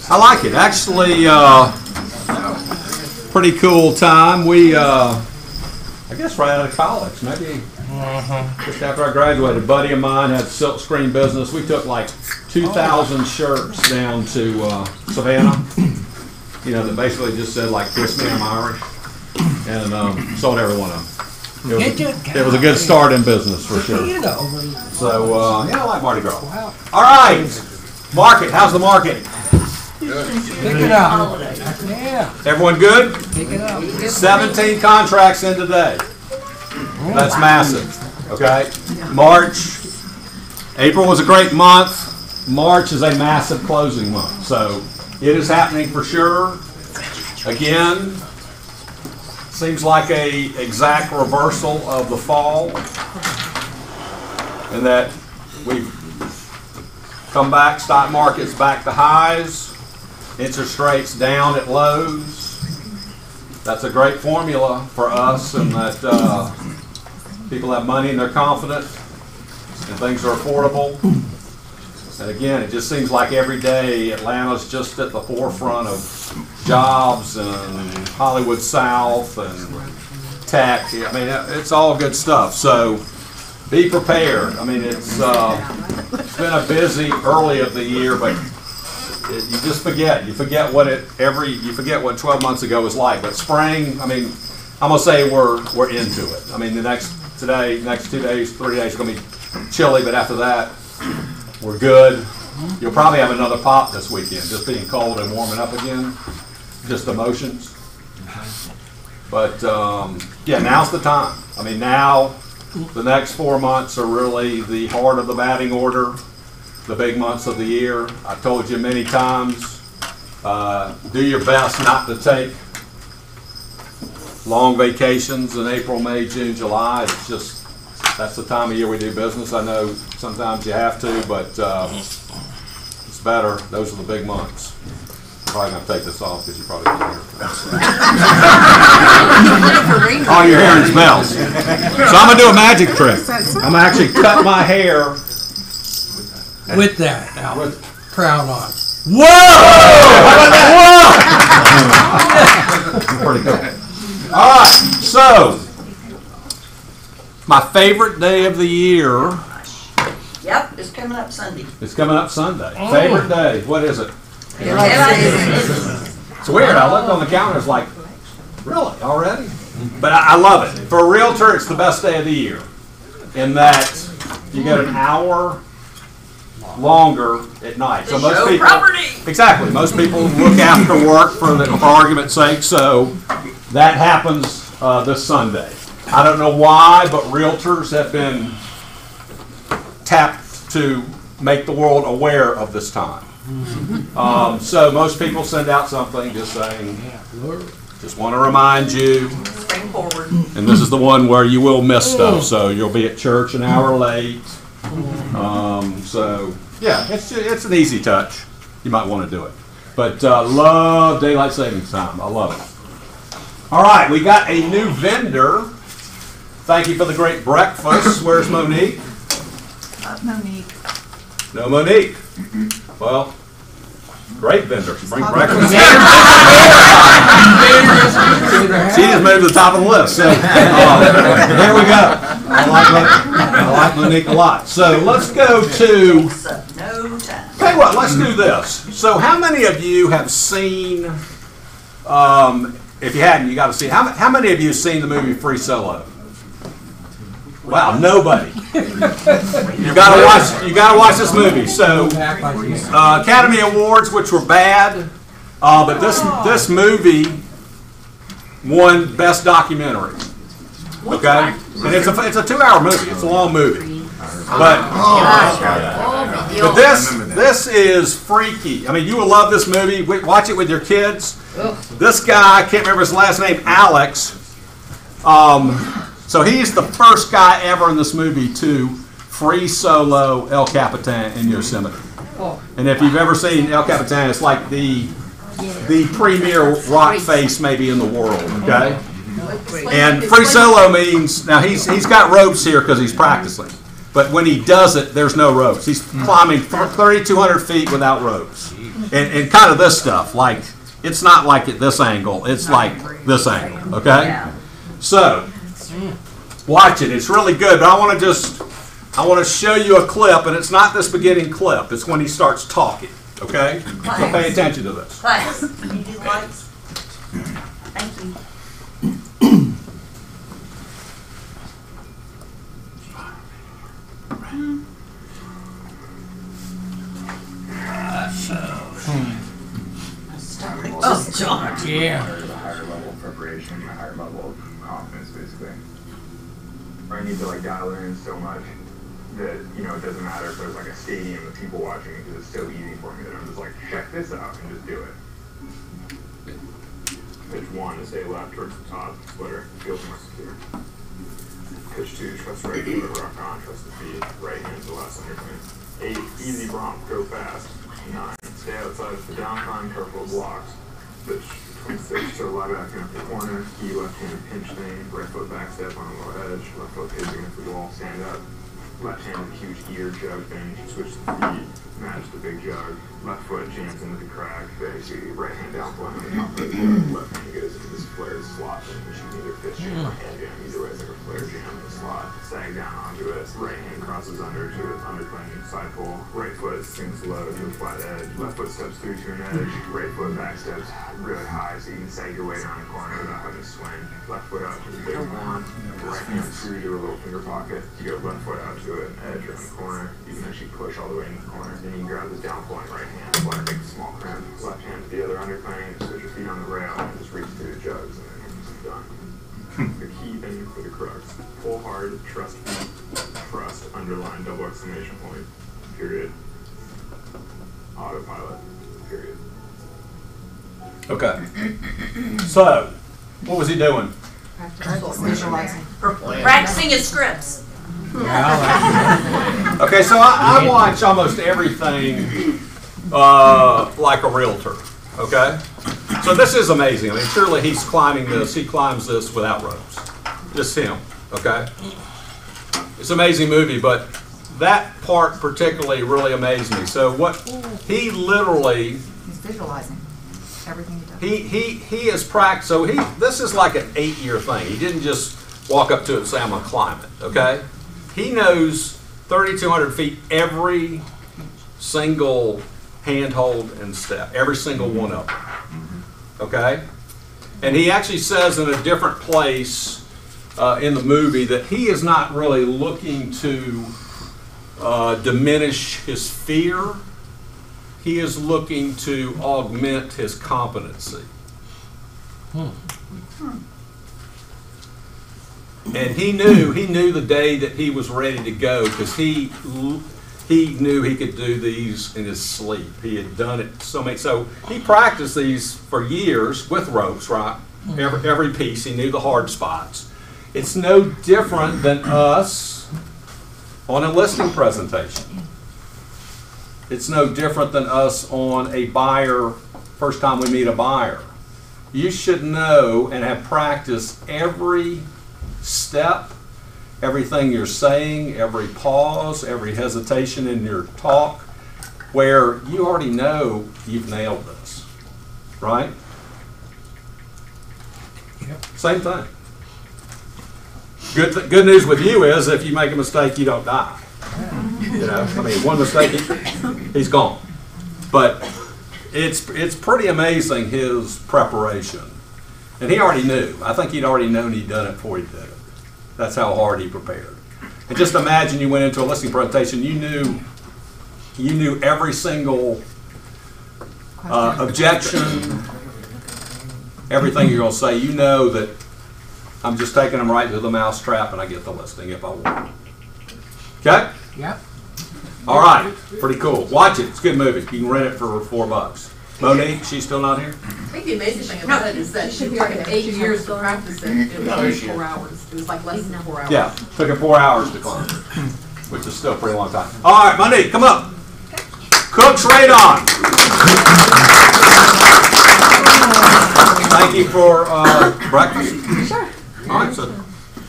I like it. Actually, pretty cool time. We, I guess right out of college, maybe just after I graduated, a buddy of mine had a silk screen business. We took like 2,000 shirts down to Savannah, you know, that basically just said like, "Kiss me, I'm Irish," and sold every one of them. It was a good start in business for sure. So, yeah, I like Mardi Gras. All right, market. How's the market? Pick it up. Yeah. Everyone good? Pick it up. 17 contracts in today. That's massive. Okay. April was a great month. March is a massive closing month. So it is happening for sure. Again, seems like a exact reversal of the fall, and that we've come back. Stock market's back to highs. Interest rates down at lows. That's a great formula for us, and that people have money and they're confident, and things are affordable. And again, it just seems like every day Atlanta's just at the forefront of jobs and Hollywood South and tech. I mean, it's all good stuff. So be prepared. I mean, it's been a busy early of the year, but you just forget. You forget what you forget what 12 months ago was like. But spring, I mean, I'm gonna say we're into it. I mean, next 2 days, 3 days, is gonna be chilly, but after that, we're good. You'll probably have another pop this weekend, just being cold and warming up again. Just emotions. But yeah, now's the time. I mean, now the next 4 months are really the heart of the batting order. The big months of the year. I told you many times, do your best not to take long vacations in April, May, June, July. It's just, that's the time of year we do business. I know sometimes you have to, but it's better. Those are the big months. I'm probably going to take this off because you probably can't hear it. All you're hearing is bells. So I'm going to do a magic trick. I'm going to actually cut my hair With that crown on. Whoa! Whoa! Pretty cool. All right, so my favorite day of the year. Yep, it's coming up Sunday. It's coming up Sunday. Favorite day. What is it? It's It's weird. I looked on the calendar. It's like, really already? But I love it. For a realtor, it's the best day of the year. In that you get an hour longer at night. So most people, exactly. Most people look after work for argument's sake. So that happens this Sunday. I don't know why, but realtors have been tapped to make the world aware of this time. So most people send out something just saying, just want to remind you. spring forward. And this is the one where you will miss stuff. So you'll be at church an hour late. So yeah, it's an easy touch. You might want to do it. But love daylight savings time. I love it. All right, we got a new vendor. Thank you for the great breakfast. Where's Monique? Monique. No Monique. Well, great vendor. Bring breakfast. She just moved to the top of the list. So there we go. I like Monique a lot. So let's go to. No time. Tell you what, let's do this. So how many of you have seen? If you hadn't, you got to see. How many of you have seen the movie Free Solo? Wow, nobody. You gotta watch this movie. So, Academy Awards, which were bad, but this movie won Best Documentary. Okay, and it's a 2-hour movie. It's a long movie, but this is freaky. I mean, you will love this movie. Watch it with your kids. This guy, I can't remember his last name, Alex. So he's the first guy ever in this movie to free solo El Capitan in Yosemite. And if you've ever seen El Capitan, it's like the premier rock face maybe in the world, okay? And free solo means, now he's got ropes here because he's practicing. But when he does it, there's no ropes. He's climbing 3,200 feet without ropes. And kind of this stuff, like, it's not like at this angle, it's like this angle, okay? Yeah. So, watch it. It's really good, but I want to show you a clip, and it's not this beginning clip. It's when he starts talking, okay? So pay attention to this. Thanks. Can you do the lights? Thank you. Oh, John. Yeah. There's a higher level of preparation, a higher level of confidence, basically. Or I need to like dial it in so much that, you know, it doesn't matter if there's like a stadium of people watching because it's so easy for me that I'm just like, check this out and just do it. Pitch 1 to stay left towards the top, splitter, feels more secure. Pitch 2, trust right foot, rock on, trust the feet, right hand to left undercline. 8, easy romp, go fast. 9, stay outside of the down climb, careful of blocks. Pitch 26 to 11, acting up the corner, key left hand pinch thing, right foot back step on the low edge, left foot pacing against the wall, stand up. Left hand huge ear jug thing, switch the feet, match the big jug. Left foot jams into the crack, basically right hand down flat on the top of the jug. Left hand goes into this flared slot thing, which you can either fist jam or hand jam. Either way, it's like a flare jam in the slot. Sag down onto it, right hand crosses under to its undercline side pull. Right foot sinks low to a flat edge. Left foot steps through to an edge. Right foot back steps really high so you can sag your way around the corner without having to swing. Left foot out to the big one. Right hand through to a little finger pocket. You go left foot out to an edge around the corner. You can actually push all the way into the corner. Then you can grab this down pulling right hand, flat, make a small crimp. Left hand to the other undercline. Switch your feet on the rail and just reach through the jugs and then you're done. The key thing for the crux. Pull hard, trust feet, trust, underline, double exclamation point, period. Autopilot, period. Okay. So, what was he doing? Visualizing. Practicing his scripts. Okay, so I watch almost everything like a realtor, okay? So this is amazing. I mean, surely he's climbing this. He climbs this without ropes. Just him, okay? It's an amazing movie, but that part particularly really amazed me. So what he literally... He's visualizing everything he does. He has practiced. So this is like an 8-year thing. He didn't just walk up to it and say, I'm going to climb it, okay? He knows 3,200 feet every single handhold and step, every single one of them. Okay? And he actually says in a different place in the movie that he is not really looking to diminish his fear. He is looking to augment his competency. And he knew the day that he was ready to go because he knew he could do these in his sleep. He had done it so many. So he practiced these for years with ropes, right? Every piece. He knew the hard spots. It's no different than us on a listing presentation. It's no different than us on a buyer, first time we meet a buyer. You should know and have practiced every step, everything you're saying, every pause, every hesitation in your talk, where you already know you've nailed this, right? Yep. Same thing. Good news with you is if you make a mistake, you don't die. You know, I mean, one mistake, he's gone. But it's pretty amazing his preparation. And he already knew. I think he'd already known he'd done it before he did it. That's how hard he prepared. And just imagine you went into a listing presentation, you knew every single objection, everything you're going to say. You know that I'm just taking them right to the mousetrap and I get the listing if I want. Okay? Yep. All right. Pretty cool. Watch it. It's a good movie. You can rent it for $4. Monique, she's still not here? I think the amazing thing about it is that she took 8 years to practice it. It was only 4 hours. It was like less than 4 hours. Yeah. Took him 4 hours to climb, which is still a pretty long time. All right, Monique, come up. Cook's Radon. Thank you for breakfast. Sure. All right, so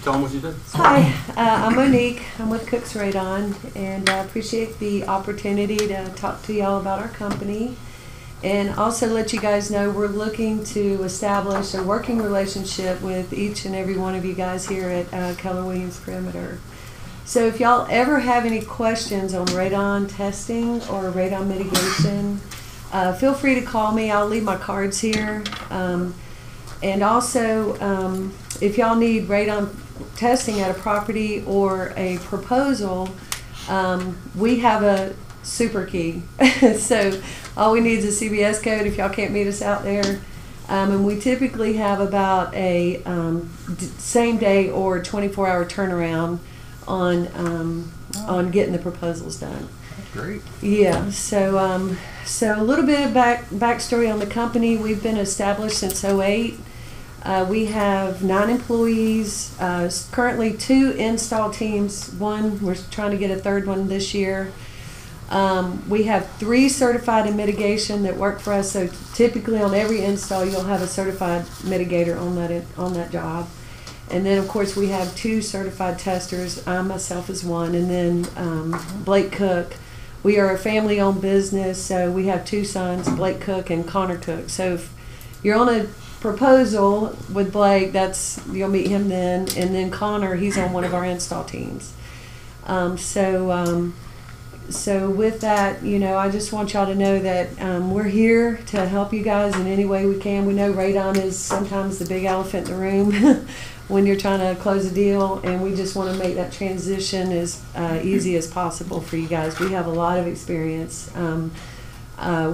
Tell them what you do. Hi, I'm Monique. I'm with Cooks Radon, and I appreciate the opportunity to talk to y'all about our company, and also let you guys know we're looking to establish a working relationship with each and every one of you guys here at Keller Williams Perimeter. So if y'all ever have any questions on radon testing or radon mitigation, feel free to call me. I'll leave my cards here. And also, if y'all need radon testing at a property or a proposal, we have a super key. So all we need is a CBS code if y'all can't meet us out there. And we typically have about a same day or 24-hour turnaround on getting the proposals done. Great. Yeah, so so a little bit of backstory on the company. We've been established since '08. We have 9 employees, currently 2 install teams. One, we're trying to get a 3rd one this year. We have 3 certified in mitigation that work for us. So typically on every install, you'll have a certified mitigator on that job. And then, of course, we have 2 certified testers. I myself is one. And then Blake Cook. We are a family-owned business, so we have 2 sons, Blake Cook and Connor Cook. So if you're on a proposal with Blake, you'll meet him then. And then Connor, he's on one of our install teams. So with that, I just want y'all to know that we're here to help you guys in any way we can. We know radon is sometimes the big elephant in the room when you're trying to close a deal, and we just want to make that transition as easy as possible for you guys. We have a lot of experience.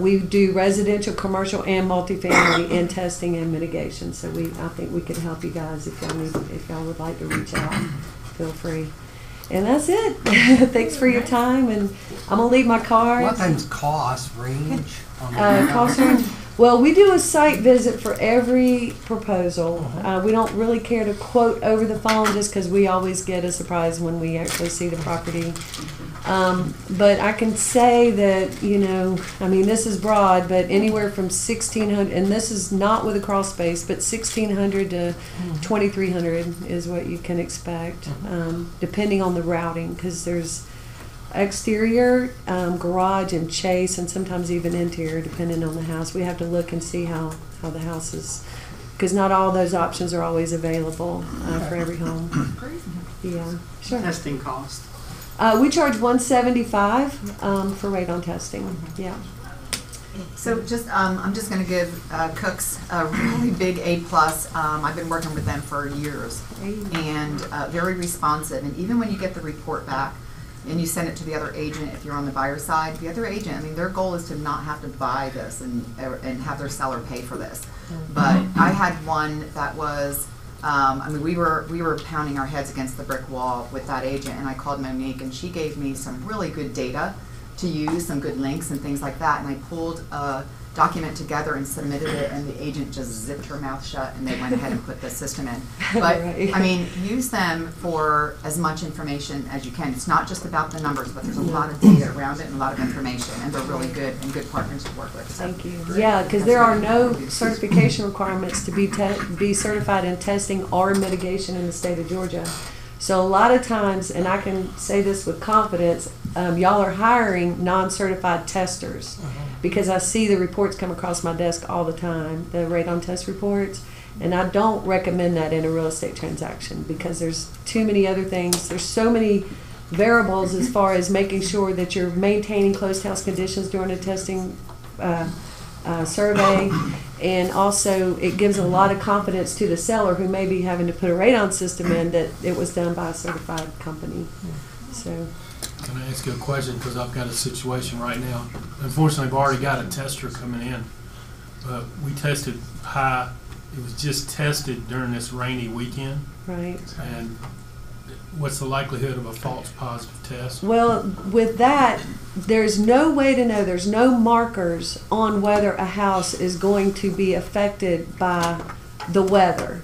We do residential, commercial, and multifamily in testing and mitigation. So I think we can help you guys if y'all would like to reach out. Feel free. And that's it. Thanks for your time, and I'm gonna leave my card. What things cost range? Cost range. Well, we do a site visit for every proposal. We don't really care to quote over the phone just because we always get a surprise when we actually see the property. But I can say that, this is broad, but anywhere from 1,600, and this is not with a crawl space, but 1,600 to 2,300 is what you can expect, depending on the routing, because there's exterior, garage, and chase, and sometimes even interior, depending on the house. We have to look and see how the house is, because not all those options are always available for every home. Yeah, sure. Testing cost. We charge $175 for radon testing. Yeah. So I'm just going to give Cooks a really big A+. I've been working with them for years, and very responsive. And even when you get the report back and you send it to the other agent, if you're on the buyer side, the other agent, their goal is to not have to buy this and have their seller pay for this. But I had one that was, we were pounding our heads against the brick wall with that agent, and I called Monique, and she gave me some really good data to use, some good links and things like that, and I pulled a document together and submitted it, and the agent just zipped her mouth shut, and they went ahead and put the system in. But Right. Use them for as much information as you can. It's not just about the numbers, but there's a lot of data around it and a lot of information, and they're really good and good partners to work with. So. Thank you. Yeah, because there are no certification requirements to be certified in testing or mitigation in the state of Georgia. So a lot of times, and I can say this with confidence, y'all are hiring non-certified testers, because I see the reports come across my desk all the time, the radon test reports, and I don't recommend that in a real estate transaction because there's too many other things. There's so many variables as far as making sure that you're maintaining closed house conditions during a testing survey, and also it gives a lot of confidence to the seller who may be having to put a radon system in that it was done by a certified company. So. Can I ask you a question? Because I've got a situation right now. Unfortunately, I've already got a tester coming in, but we tested high. It was just tested during this rainy weekend. Right. And what's the likelihood of a false positive test? Well, with that, there's no way to know. There's no markers on whether a house is going to be affected by the weather.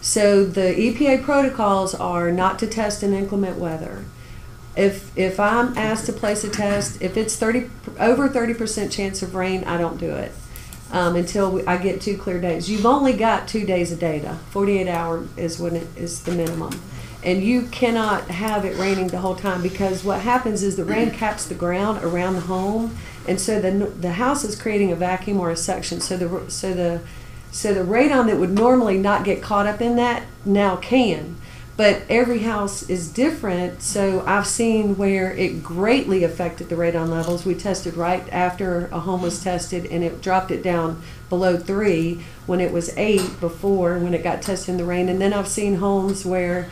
So the EPA protocols are not to test in inclement weather. If I'm asked to place a test, if it's over 30% chance of rain, I don't do it until I get 2 clear days. You've only got 2 days of data. 48 hours is when it is the minimum. And you cannot have it raining the whole time, because what happens is the rain caps the ground around the home, and so the house is creating a vacuum or a suction. So the radon that would normally not get caught up in that now can. But every house is different, so I've seen where it greatly affected the radon levels. We tested right after a home was tested, and it dropped it down below 3 when it was 8 before, when it got tested in the rain. And then I've seen homes where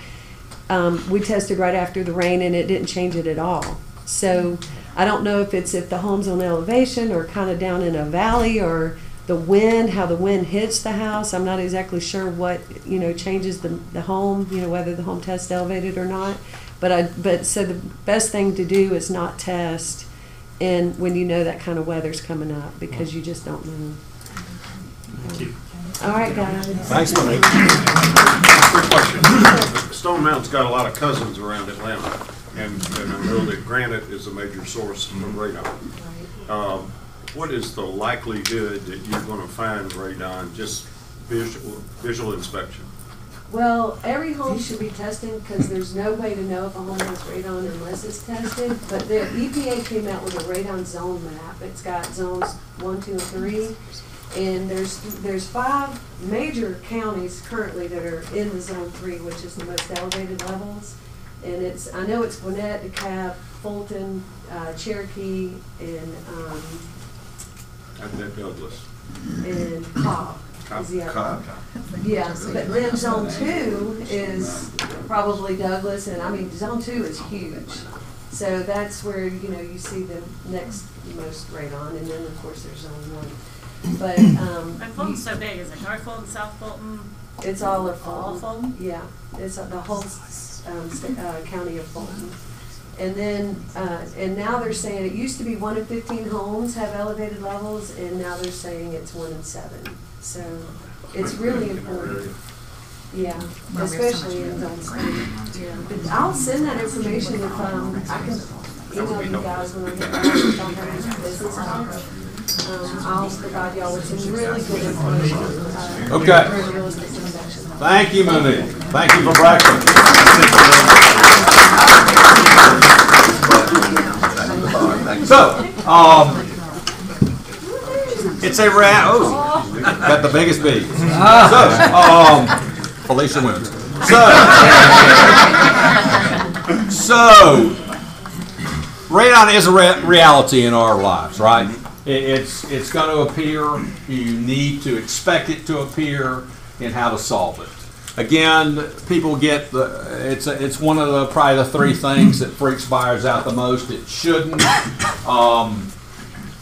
we tested right after the rain and it didn't change it at all. So I don't know if the home's on elevation or kind of down in a valley, or the wind, how the wind hits the house. I'm not exactly sure what, changes the home, whether the home test elevated or not. But so the best thing to do is not test and when you know that kind of weather's coming up, because you just don't know. Thank you. All right, guys. Thanks, Monique. Quick question. Stone Mountain's got a lot of cousins around Atlanta, and I know that granite is a major source of radon. What is the likelihood that you're going to find radon, just visual inspection? Well, every home should be tested, because there's no way to know if a home has radon unless it's tested. But the EPA came out with a radon zone map. It's got zones 1, 2, and 3. And there's 5 major counties currently that are in the zone 3, which is the most elevated levels. And I know it's Gwinnett, DeKalb, Fulton, Cherokee, and Douglas. And Cobb. Is the other one. Yeah, but then zone 2 is probably Douglas, and zone 2 is huge. So that's where, you see the next most radon, and then of course there's zone 1. But Fulton's so big, is it North Fulton, South Fulton? It's all of Fulton. All of Fulton? Yeah, it's the whole county of Fulton. And then, and now they're saying it used to be 1 in 15 homes have elevated levels, and now they're saying it's 1 in 7. So it's really important. Yeah, especially in zone 3. Yeah. But I'll send that information if I can email you guys when I get back. If I have any business cards. I'll provide y'all with some really good information. Okay. Thank you, Monique. Thank you for breakfast. So, it's a got the biggest bees. So, Felicia wins. So, radon is a reality in our lives, right? It's going to appear. You need to expect it to appear, and how to solve it. Again, people get it's one of the probably the 3 things that freaks buyers out the most. It shouldn't,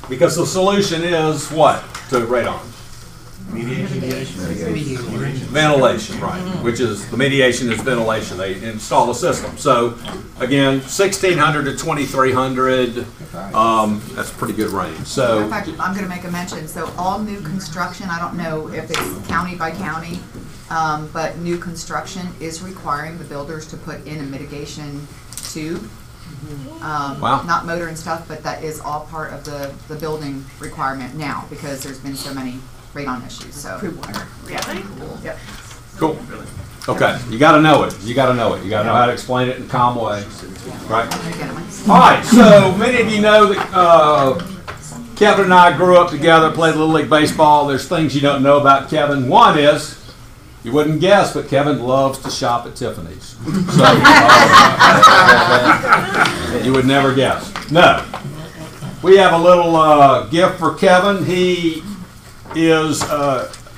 because the solution is what to radon? Ventilation, right? Which is the mediation is ventilation. They install a system. So again, 1,600 to 2,300. That's a pretty good range. So in fact, I'm going to make a mention. So all new construction, I don't know if it's county by county, but new construction is requiring the builders to put in a mitigation tube. Wow. Not motor and stuff, but that is all part of the building requirement now, because there's been so many radon issues. So Really? Yep. cool. Okay, you got to know it. You got to know it. You got to know how to explain it in a calm way, right? All right. So many of you know that Kevin and I grew up together, played Little League baseball. There's things you don't know about Kevin. One is, you wouldn't guess, but Kevin loves to shop at Tiffany's. So, you would never guess. No. We have a little gift for Kevin. He is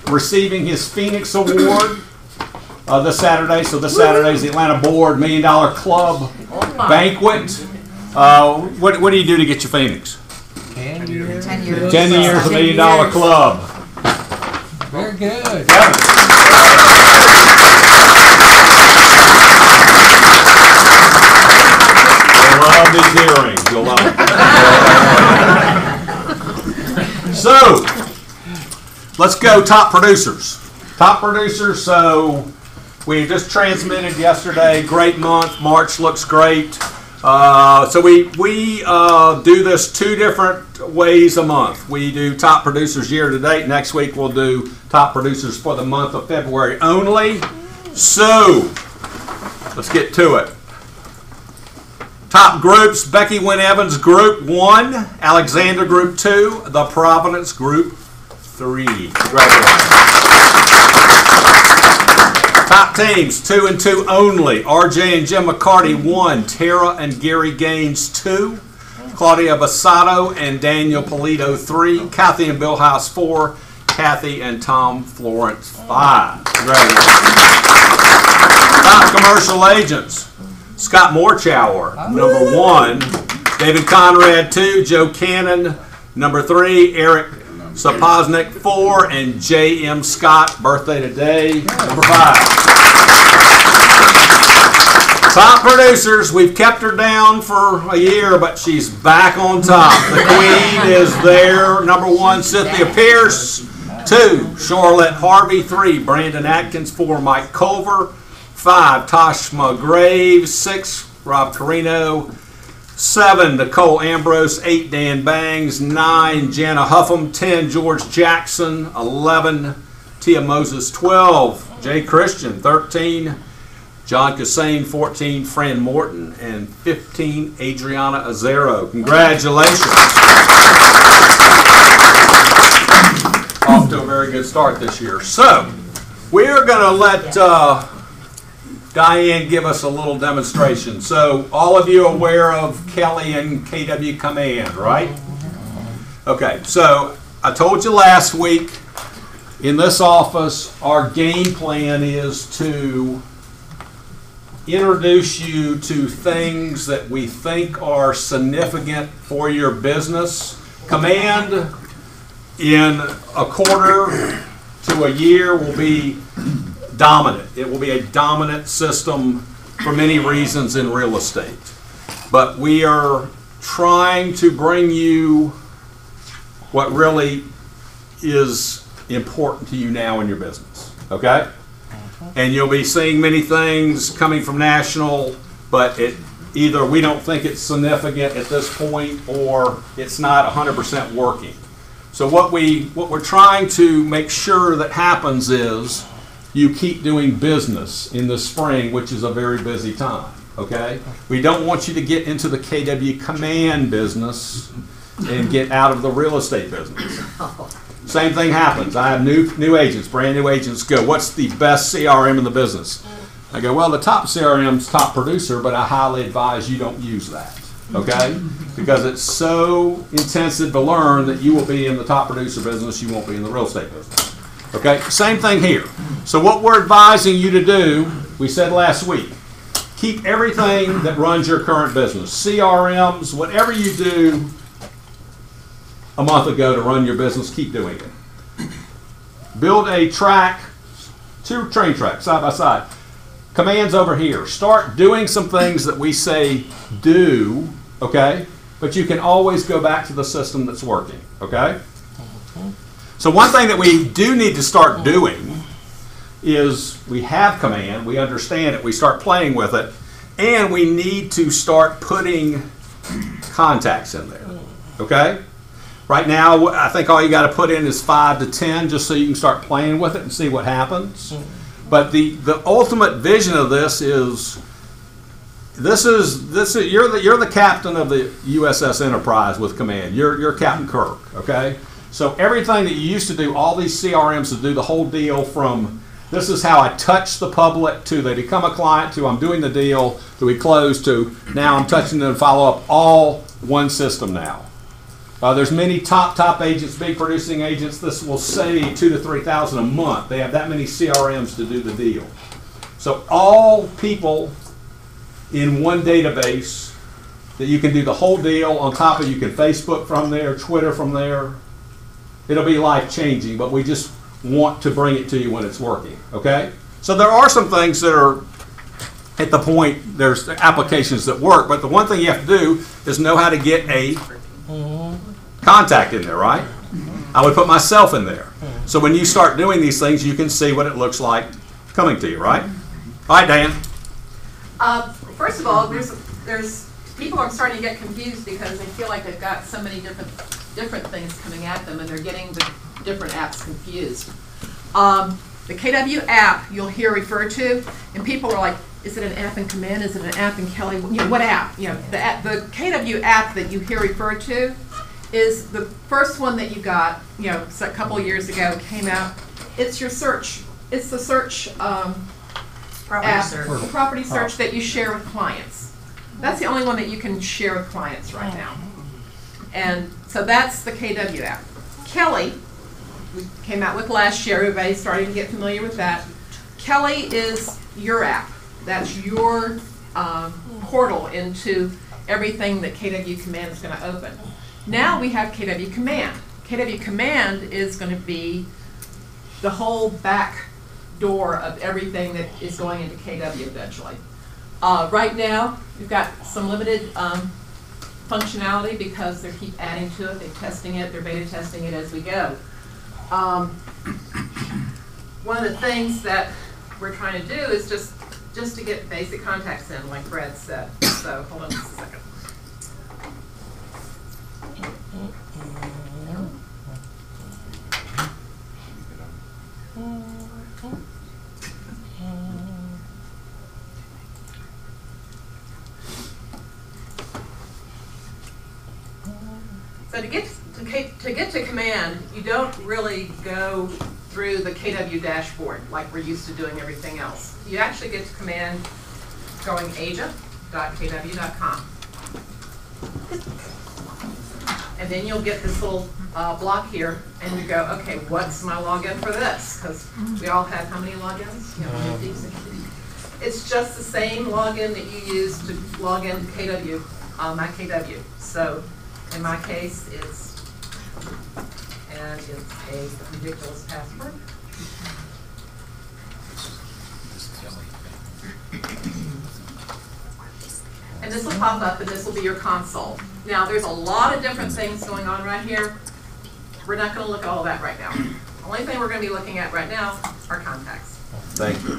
receiving his Phoenix Award this Saturday. So this Saturday is the Atlanta Board $1 Million Club banquet. What do you do to get your Phoenix? 10 years. 10 years. 10 years, $1 Million Club. Very good. You'll love these earrings. You'll love it. So, let's go top producers. Top producers, so we just transmitted yesterday. Great month. March looks great. So we do this 2 different ways a month. We do top producers year to date. Next week we'll do top producers for the month of February only. So, Let's get to it. Top groups: Becky Wynn Evans, Group 1, Alexander, Group 2, The Providence, Group 3. Congratulations. Top teams: 2 and 2 only. RJ and Jim McCarty, 1. Tara and Gary Gaines, 2. Claudia Basato and Daniel Polito, 3. Kathy and Bill House, 4. Kathy and Tom Florence, 5. Congratulations. Top commercial agents: Scott Morchower, number 1. David Conrad, 2. Joe Cannon, number 3. Eric Sapoznik, 4. And J.M. Scott, birthday today, number 5. Top producers: we've kept her down for a year, but she's back on top. The queen is there. Number 1, Cynthia Pierce. 2, Charlotte Harvey. 3, Brandon Atkins. 4, Mike Culver. 5, Toshma Graves. 6, Rob Carino. 7, Nicole Ambrose. 8, Dan Bangs. 9, Jana Huffam. 10, George Jackson. 11, Tia Moses. 12, Jay Christian. 13, John Cassane. 14, Fran Morton. And 15, Adriana Azero. Congratulations. Off to a very good start this year. So, we're going to let Diane give us a little demonstration. So, all of you are aware of Kelly and KW Command, right? Okay, so I told you last week, in this office, our game plan is to introduce you to things that we think are significant for your business. Command, in a quarter to a year, will be dominant. It will be a dominant system for many reasons in real estate. But we are trying to bring you what really is important to you now in your business, okay? And you'll be seeing many things coming from National, but either we don't think it's significant at this point or it's not 100% working. So what we're trying to make sure that happens is you keep doing business in the spring, which is a very busy time, okay? We don't want you to get into the KW Command business and get out of the real estate business. Same thing happens. I have new agents, brand new agents go, what's the best CRM in the business? I go, well, the top CRM's top producer, but I highly advise you don't use that, okay? Because it's so intensive to learn that you will be in the top producer business, you won't be in the real estate business. Okay, same thing here. So what we're advising you to do, we said last week, keep everything that runs your current business. CRMs, whatever you do a month ago to run your business, keep doing it. Build a track, 2 train tracks side by side. Commands over here. Start doing some things that we say do, okay? But you can always go back to the system that's working, okay? So one thing that we do need to start doing is we have Command, we understand it, we start playing with it, and we need to start putting contacts in there, okay? Right now, I think all you got to put in is 5 to 10 just so you can start playing with it and see what happens. But the ultimate vision of this is you're the captain of the USS Enterprise with Command. You're Captain Kirk, okay? So everything that you used to do, all these CRMs to do the whole deal from this is how I touch the public to they become a client to I'm doing the deal to we close to now I'm touching them and follow up, all one system now. There's many top agents, big producing agents. This will save $2,000 to $3,000 a month. They have that many CRMs to do the deal. So all people in one database that you can do the whole deal on top of you can Facebook from there, Twitter from there. It'll be life-changing, but we just want to bring it to you when it's working, okay? So there are some things that are at the point, there's applications that work, but the one thing you have to do is know how to get a contact in there, right? I would put myself in there. So when you start doing these things, you can see what it looks like coming to you, right? All right, Dan. First of all, there's people are starting to get confused because they feel like they've got so many different things coming at them and they're getting the different apps confused. The KW app you'll hear referred to, and people are like, is it an app in Command? Is it an app in Kelly? You know, what app? You know, the KW app that you hear referred to is the first one that you got, you know, a couple of years ago came out. It's your search. It's the search app, the property search that you share with clients. That's the only one that you can share with clients right now. And so that's the KW app. Kelly, we came out with last year. Everybody's starting to get familiar with that. Kelly is your app. That's your portal into everything that KW Command is going to open. Now we have KW Command. KW Command is going to be the whole back door of everything that is going into KW eventually. Right now, we've got some limited functionality because they keep adding to it, they're testing it, they're beta testing it as we go. One of the things that we're trying to do is just to get basic contacts in, like Brad said. So hold on just a second. So to get to Command, you don't really go through the KW dashboard like we're used to doing everything else. You actually get to Command going agent.kw.com. And then you'll get this little block here, and you go, okay, what's my login for this? Because we all have how many logins? You know, 50, 60. It's just the same login that you use to log into KW, my KW. So in my case, it's a ridiculous password. And this will pop up, and this will be your console. Now, there's a lot of different things going on right here. We're not going to look at all that right now. The only thing we're going to be looking at right now are contacts. Thank you.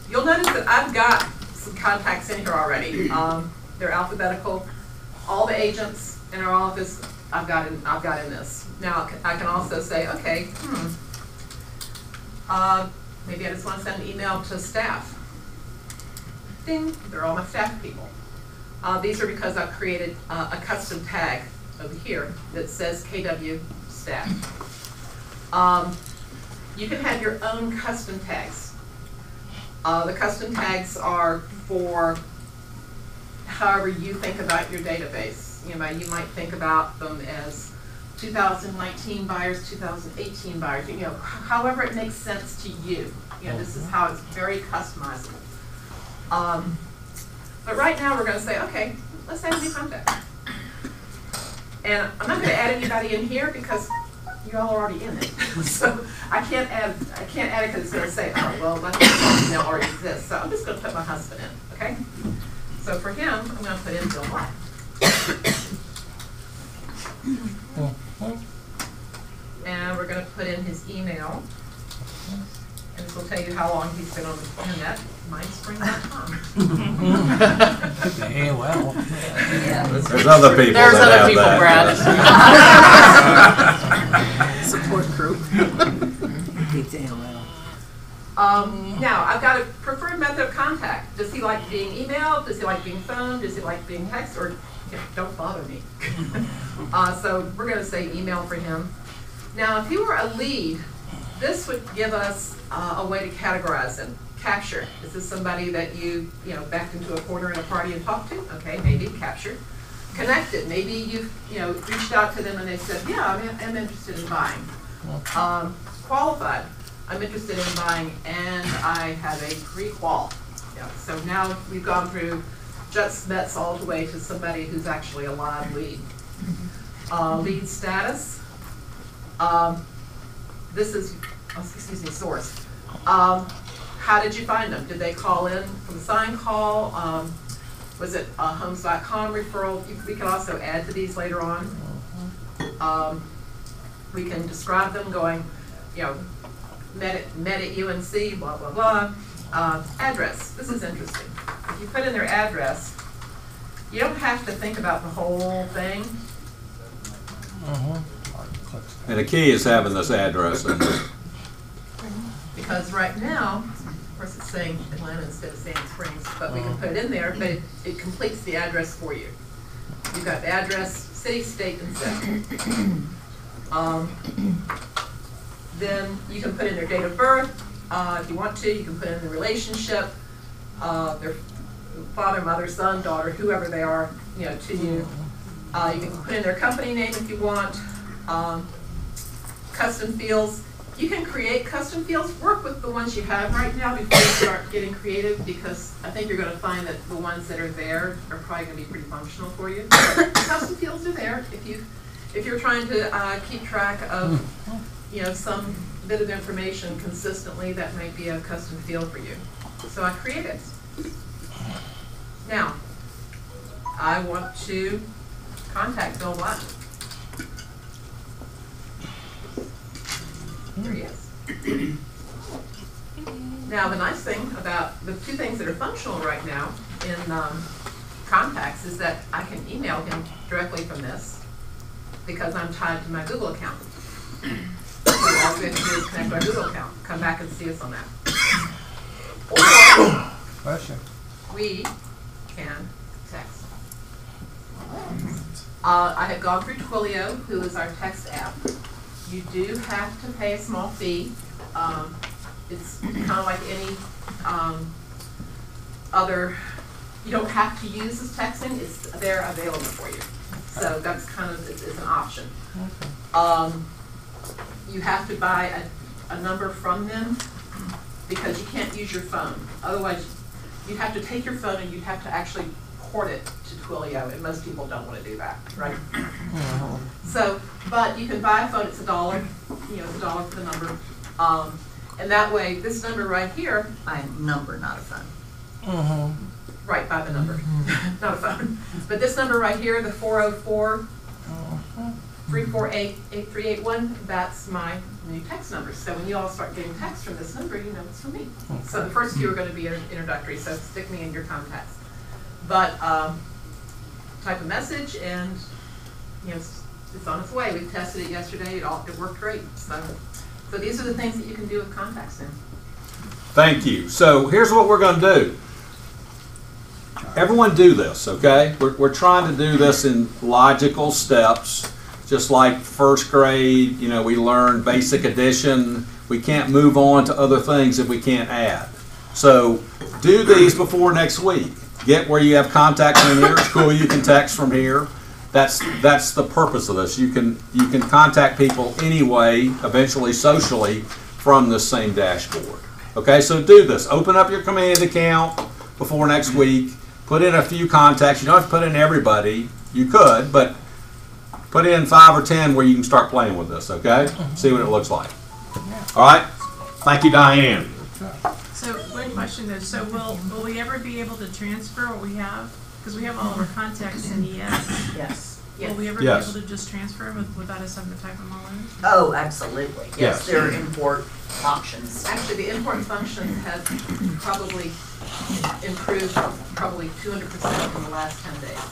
You'll notice that I've got some contacts in here already. They're alphabetical. All the agents in our office, I've got in this. Now, I can also say, okay, maybe I just want to send an email to staff. Ding, they're all my staff people. These are because I've created a custom tag over here that says KW staff. You can have your own custom tags. The custom tags are for however you think about your database. You know, you might think about them as 2019 buyers, 2018 buyers, you know, however it makes sense to you. You know, this is how it's very customizable. But right now we're going to say, okay, let's add a new contact. And I'm not going to add anybody in here because you all are already in it. So I can't add it because it's going to say, oh, well, my email already exists. So I'm just going to put my husband in, okay? So for him, I'm going to put in Bill White. And we're going to put in his email. And this will tell you how long he's been on the internet. Mindspring.com. Yeah, well. Yeah. There's other people There's that other have people, that. Brad. Support group. AOL. Now, I've got a preferred method of contact. Does he like being emailed? Does he like being phoned? Does he like being text? Or don't bother me. So we're going to say email for him. Now, if he were a lead, this would give us a way to categorize him. Capture. Is this somebody that you backed into a corner in a party and talked to? Okay, maybe captured. Connected. Maybe you've reached out to them and they said, yeah, I'm interested in buying. Qualified. I'm interested in buying and I have a pre-qual. Yeah, so now we've gone through just vets all the way to somebody who's actually a live lead. Lead status. This is, source. How did you find them? Did they call in from a sign call? Was it a homes.com referral? We can also add to these later on. We can describe them going, met at UNC, blah, blah, blah. Address. This is interesting. If you put in their address, you don't have to think about the whole thing. And the key is having this address in there. Because right now, of course, it's saying Atlanta instead of Sand Springs, but we can put it in there, but it completes the address for you. You've got the address, city, state, and zip. Then you can put in their date of birth, if you want to. You can put in the relationship, their father, mother, son, daughter, whoever they are, you know, to you. You can put in their company name if you want. Custom fields. You can create custom fields. Work with the ones you have right now before you start getting creative, because I think you're going to find that the ones that are there are probably going to be pretty functional for you. Custom fields are there if you're trying to keep track of, you know, some bit of information consistently. That might be a custom field for you. So I create it. Now, I want to contact Bill Watt. There he is. Now, the nice thing about the two things that are functional right now in contacts is that I can email him directly from this because I'm tied to my Google account. So all we have to do is connect our Google account. Come back and see us on that. Or we can text. I have gone through Twilio, who is our text app. You do have to pay a small fee. It's kind of like any other, you don't have to use this texting, it's there available for you. So that's kind of, it's an option. You have to buy a number from them because you can't use your phone. Otherwise, you'd have to take your phone and you'd have to actually port it to Twilio, and most people don't want to do that, right? So, but you can buy a phone, it's $1, you know, it's $1 for the number. And that way, this number right here, By a number, not a phone. right, by the number, not a phone. But this number right here, the 404-348-8381, that's my new text number. So when you all start getting text from this number, you know it's from me. So the first few are going to be introductory, so stick me in your contacts. But type a message and, you know, it's on its way. We tested it yesterday, it worked great. So these are the things that you can do with contacts now. Thank you. So here's what we're going to do. Everyone do this, okay? We're trying to do this in logical steps, just like first grade, you know, we learn basic addition. We can't move on to other things if we can't add. So do these before next week. Get where you have contacts in here. It's cool, you can text from here. That's the purpose of this. You can contact people anyway, eventually socially, from the same dashboard. Okay, so do this. Open up your command account before next week. Put in a few contacts. You don't have to put in everybody. You could, but put in 5 or 10 where you can start playing with this, okay? See what it looks like. All right? Thank you, Diane. So one question though, so will we ever be able to transfer what we have? Because we have all of our contacts in ES. Yes. Will we ever be able to just transfer without us having to type them all in? Oh, absolutely. Yes. Yes, there are import options. Actually, the import functions have probably improved probably 200% in the last 10 days.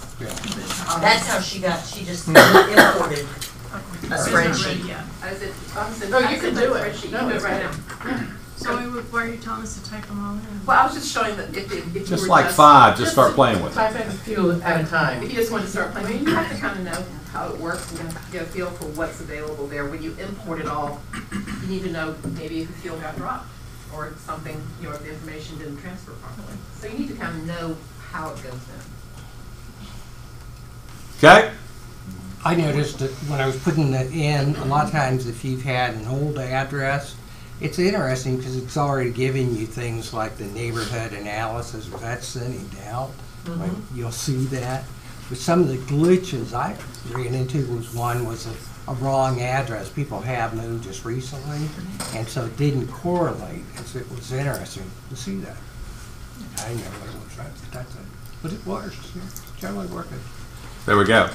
That's how she just imported a It's not spreadsheet. ready yet. Oh, you can do it. You can do it right now. So why are you telling us to type them all in? Well, I was just showing that if you Just were like 5, just start playing with it. Type in a few at a time. If you just want to start playing, I mean, you have to kind of know how it works and get a feel for what's available there. When you import it all, you need to know maybe if a field got dropped or something, you know, if the information didn't transfer properly. So you need to kind of know how it goes in. Okay? I noticed that when I was putting that in, a lot of times if you've had an old address, it's interesting because it's already giving you things like the neighborhood analysis, if that's sending out, like you'll see that. But some of the glitches I ran into was a wrong address. People have moved just recently, and so it didn't correlate. It was interesting to see that. I didn't know what it was, right? But that's it. But it works. It's generally working. There we go.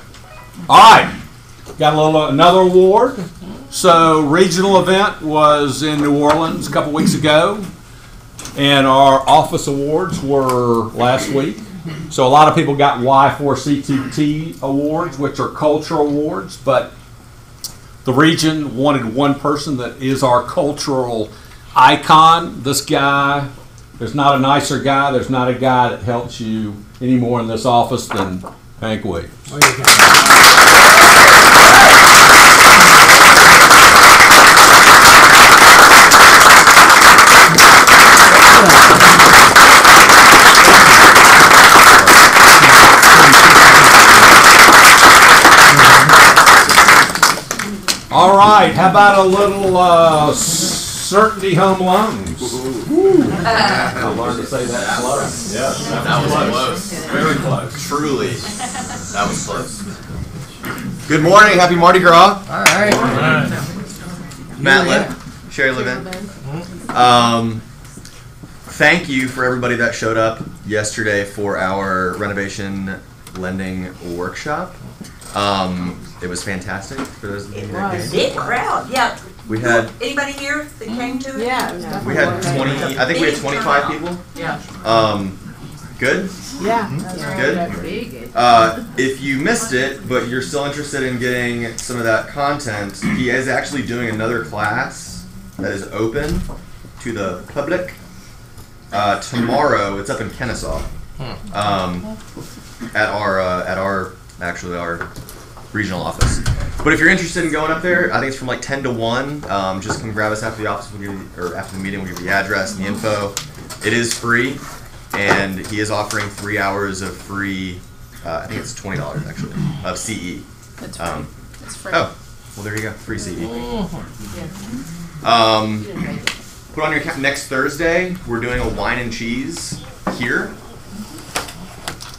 All right. Got another award. So regional event was in New Orleans a couple weeks ago, and our office awards were last week. So a lot of people got Y4CTT awards, which are cultural awards, but the region wanted one person that is our cultural icon. This guy, there's not a nicer guy, there's not a guy that helps you any more in this office than Hank Williams. All right, how about a little Certainty Home Loans? I learned to say that close. Yes, That was close. very close. Truly. That was close. Good morning. Happy Mardi Gras. All right. Matt Lynn, Sherry Levin. Thank you for everybody that showed up yesterday for our renovation lending workshop. It was fantastic for those of you that came. Big crowd, yeah. We had Anybody here that came to it? Yeah, it was definitely. we had 20. I think we had 25 people. Yeah. Good. Yeah. Good. If you missed it, but you're still interested in getting some of that content, he is actually doing another class that is open to the public tomorrow. It's up in Kennesaw, at our regional office. But if you're interested in going up there, I think it's from like 10 to 1. Just come grab us after the office. We'll give you, or after the meeting, we'll give you the address and the info. It is free, and he is offering 3 hours of free. I think it's $20 actually of CE. That's free. It's free. Oh, well there you go, free CE. Put on your next Thursday. We're doing a wine and cheese here.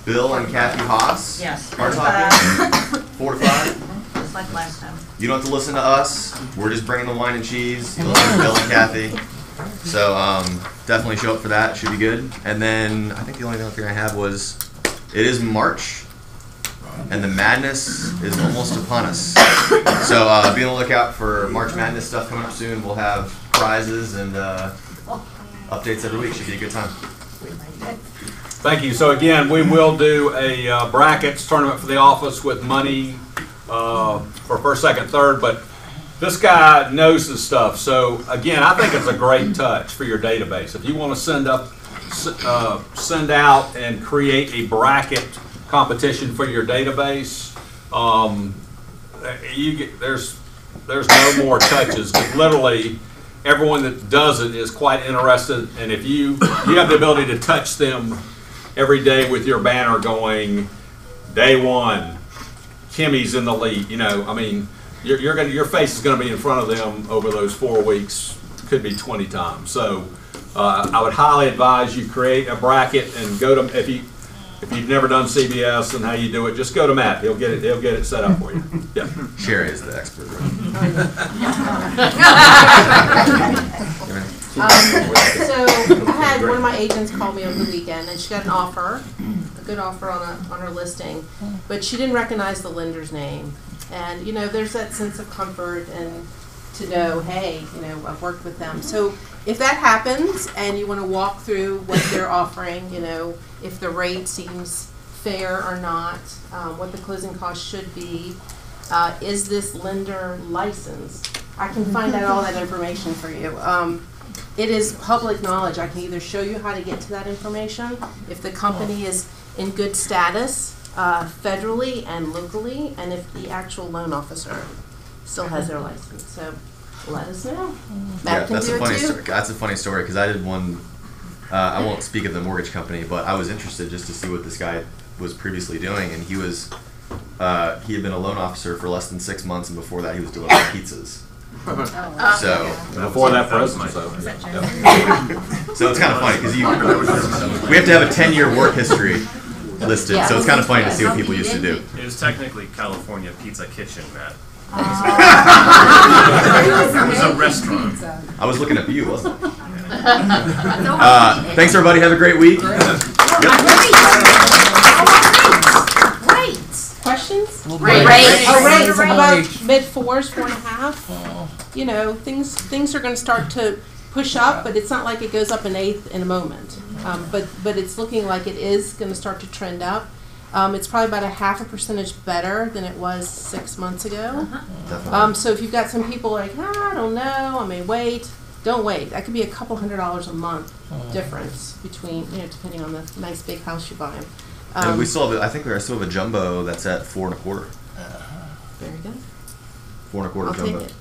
Bill and Kathy Haas Yes. are talking. 4 to 5. Just like last time. You don't have to listen to us. We're just bringing the wine and cheese. You listen to Bill and Kathy. So definitely show up for that. Should be good. And then I think the only other thing I have was it is March, and the madness is almost upon us. So be on the lookout for March Madness stuff coming up soon. We'll have prizes and updates every week. Should be a good time. Thank you. So again, we will do a brackets tournament for the office with money for first, second, third, but this guy knows his stuff. So again, I think it's a great touch for your database. If you want to send out and create a bracket competition for your database, there's no more touches. 'Cause literally, everyone that does it is quite interested, and if you have the ability to touch them every day with your banner going, day one, Kimmy's in the lead. You know, I mean, your face is going to be in front of them over those 4 weeks, could be 20 times. So I would highly advise you create a bracket and go to, if you've never done CBS and how you do it, just go to Matt. He'll get it set up for you. Yeah. Sherry is the expert. So I had one of my agents call me over the weekend, and she got an offer, a good offer on her listing, but she didn't recognize the lender's name. And you know, there's that sense of comfort and to know, hey, you know, I've worked with them. So if that happens and you want to walk through what they're offering, you know, if the rate seems fair or not, what the closing cost should be, is this lender licensed? I can find out all that information for you. It is public knowledge. I can either show you how to get to that information, if the company is in good status federally and locally, and if the actual loan officer still has their license. So let us know. Matt can do it too. That's a funny story because I did one. I won't speak of the mortgage company, but I was interested just to see what this guy was previously doing, and he had been a loan officer for less than 6 months, and before that he was delivering pizzas. So before that president. So it's kind of funny because we have to have a 10-year work history listed. So it's kind of funny to see what people used to do. It was technically California Pizza Kitchen, Matt. It was a restaurant. I was looking at you, wasn't I? Thanks everybody. Have a great week. Questions? Rates. About mid-4s, 4.5. You know, things are going to start to push up, but it's not like it goes up an eighth in a moment. But it's looking like it is going to start to trend up. It's probably about a 0.5% better than it was 6 months ago. Definitely. So if you've got some people like, I don't know, I may wait. Don't wait. That could be a couple $100 a month difference between, depending on the nice big house you buy. And we still have, I think we still have a jumbo that's at 4 1/4. Very good. 4 1/4 I'll jumbo. take it.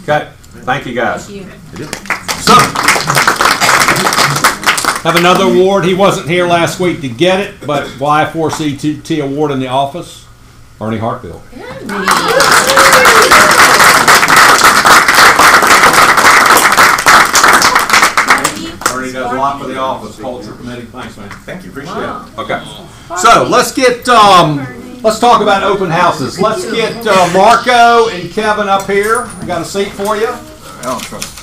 Okay, thank you guys. Thank you. So, have another award. He wasn't here last week to get it, but Y4CT award in the office, Ernie Hartfield. Ernie does a lot for the office, culture committee. Thanks, man. Thank you, appreciate it. Okay. So let's get let's talk about open houses. Let's get Marco and Kevin up here. I got a seat for you. I don't trust it.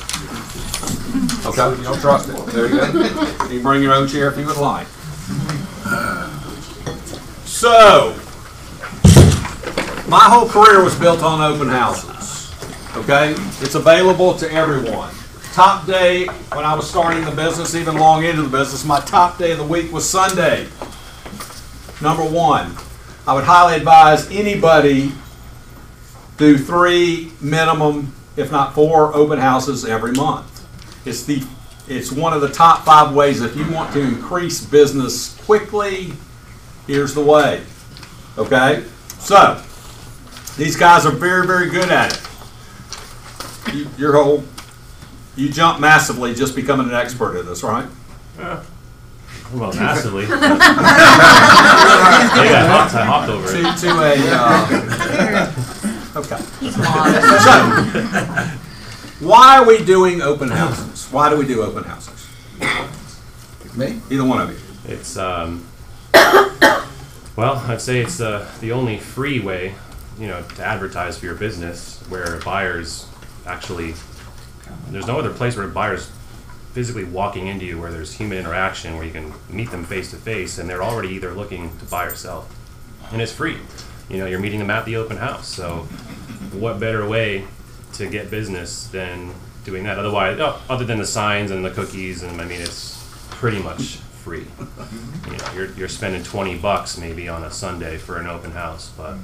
Okay, you don't trust it. There you go. You can bring your own chair if you would like. So, my whole career was built on open houses. Okay? It's available to everyone. Top day, when I was starting the business, even long into the business, my top day of the week was Sunday. Number one, I would highly advise anybody do 3 minimum, if not 4, open houses every month. It's one of the top 5 ways if you want to increase business quickly. Here's the way. Okay? So, these guys are very, very good at it. You jump massively just becoming an expert at this, right? Well, massively. I hopped over it. Okay. So, why are we doing open houses? Why do we do open houses? Me? Either one of you. It's well, I'd say it's the only free way, to advertise for your business, where buyers actually, there's no other place where buyers physically walking into you, where there's human interaction, where you can meet them face to face, and they're already either looking to buy or sell, and it's free. You're meeting them at the open house. So, what better way to get business than doing that? Otherwise, other than the signs and the cookies, and it's pretty much free. You're spending $20 maybe on a Sunday for an open house, but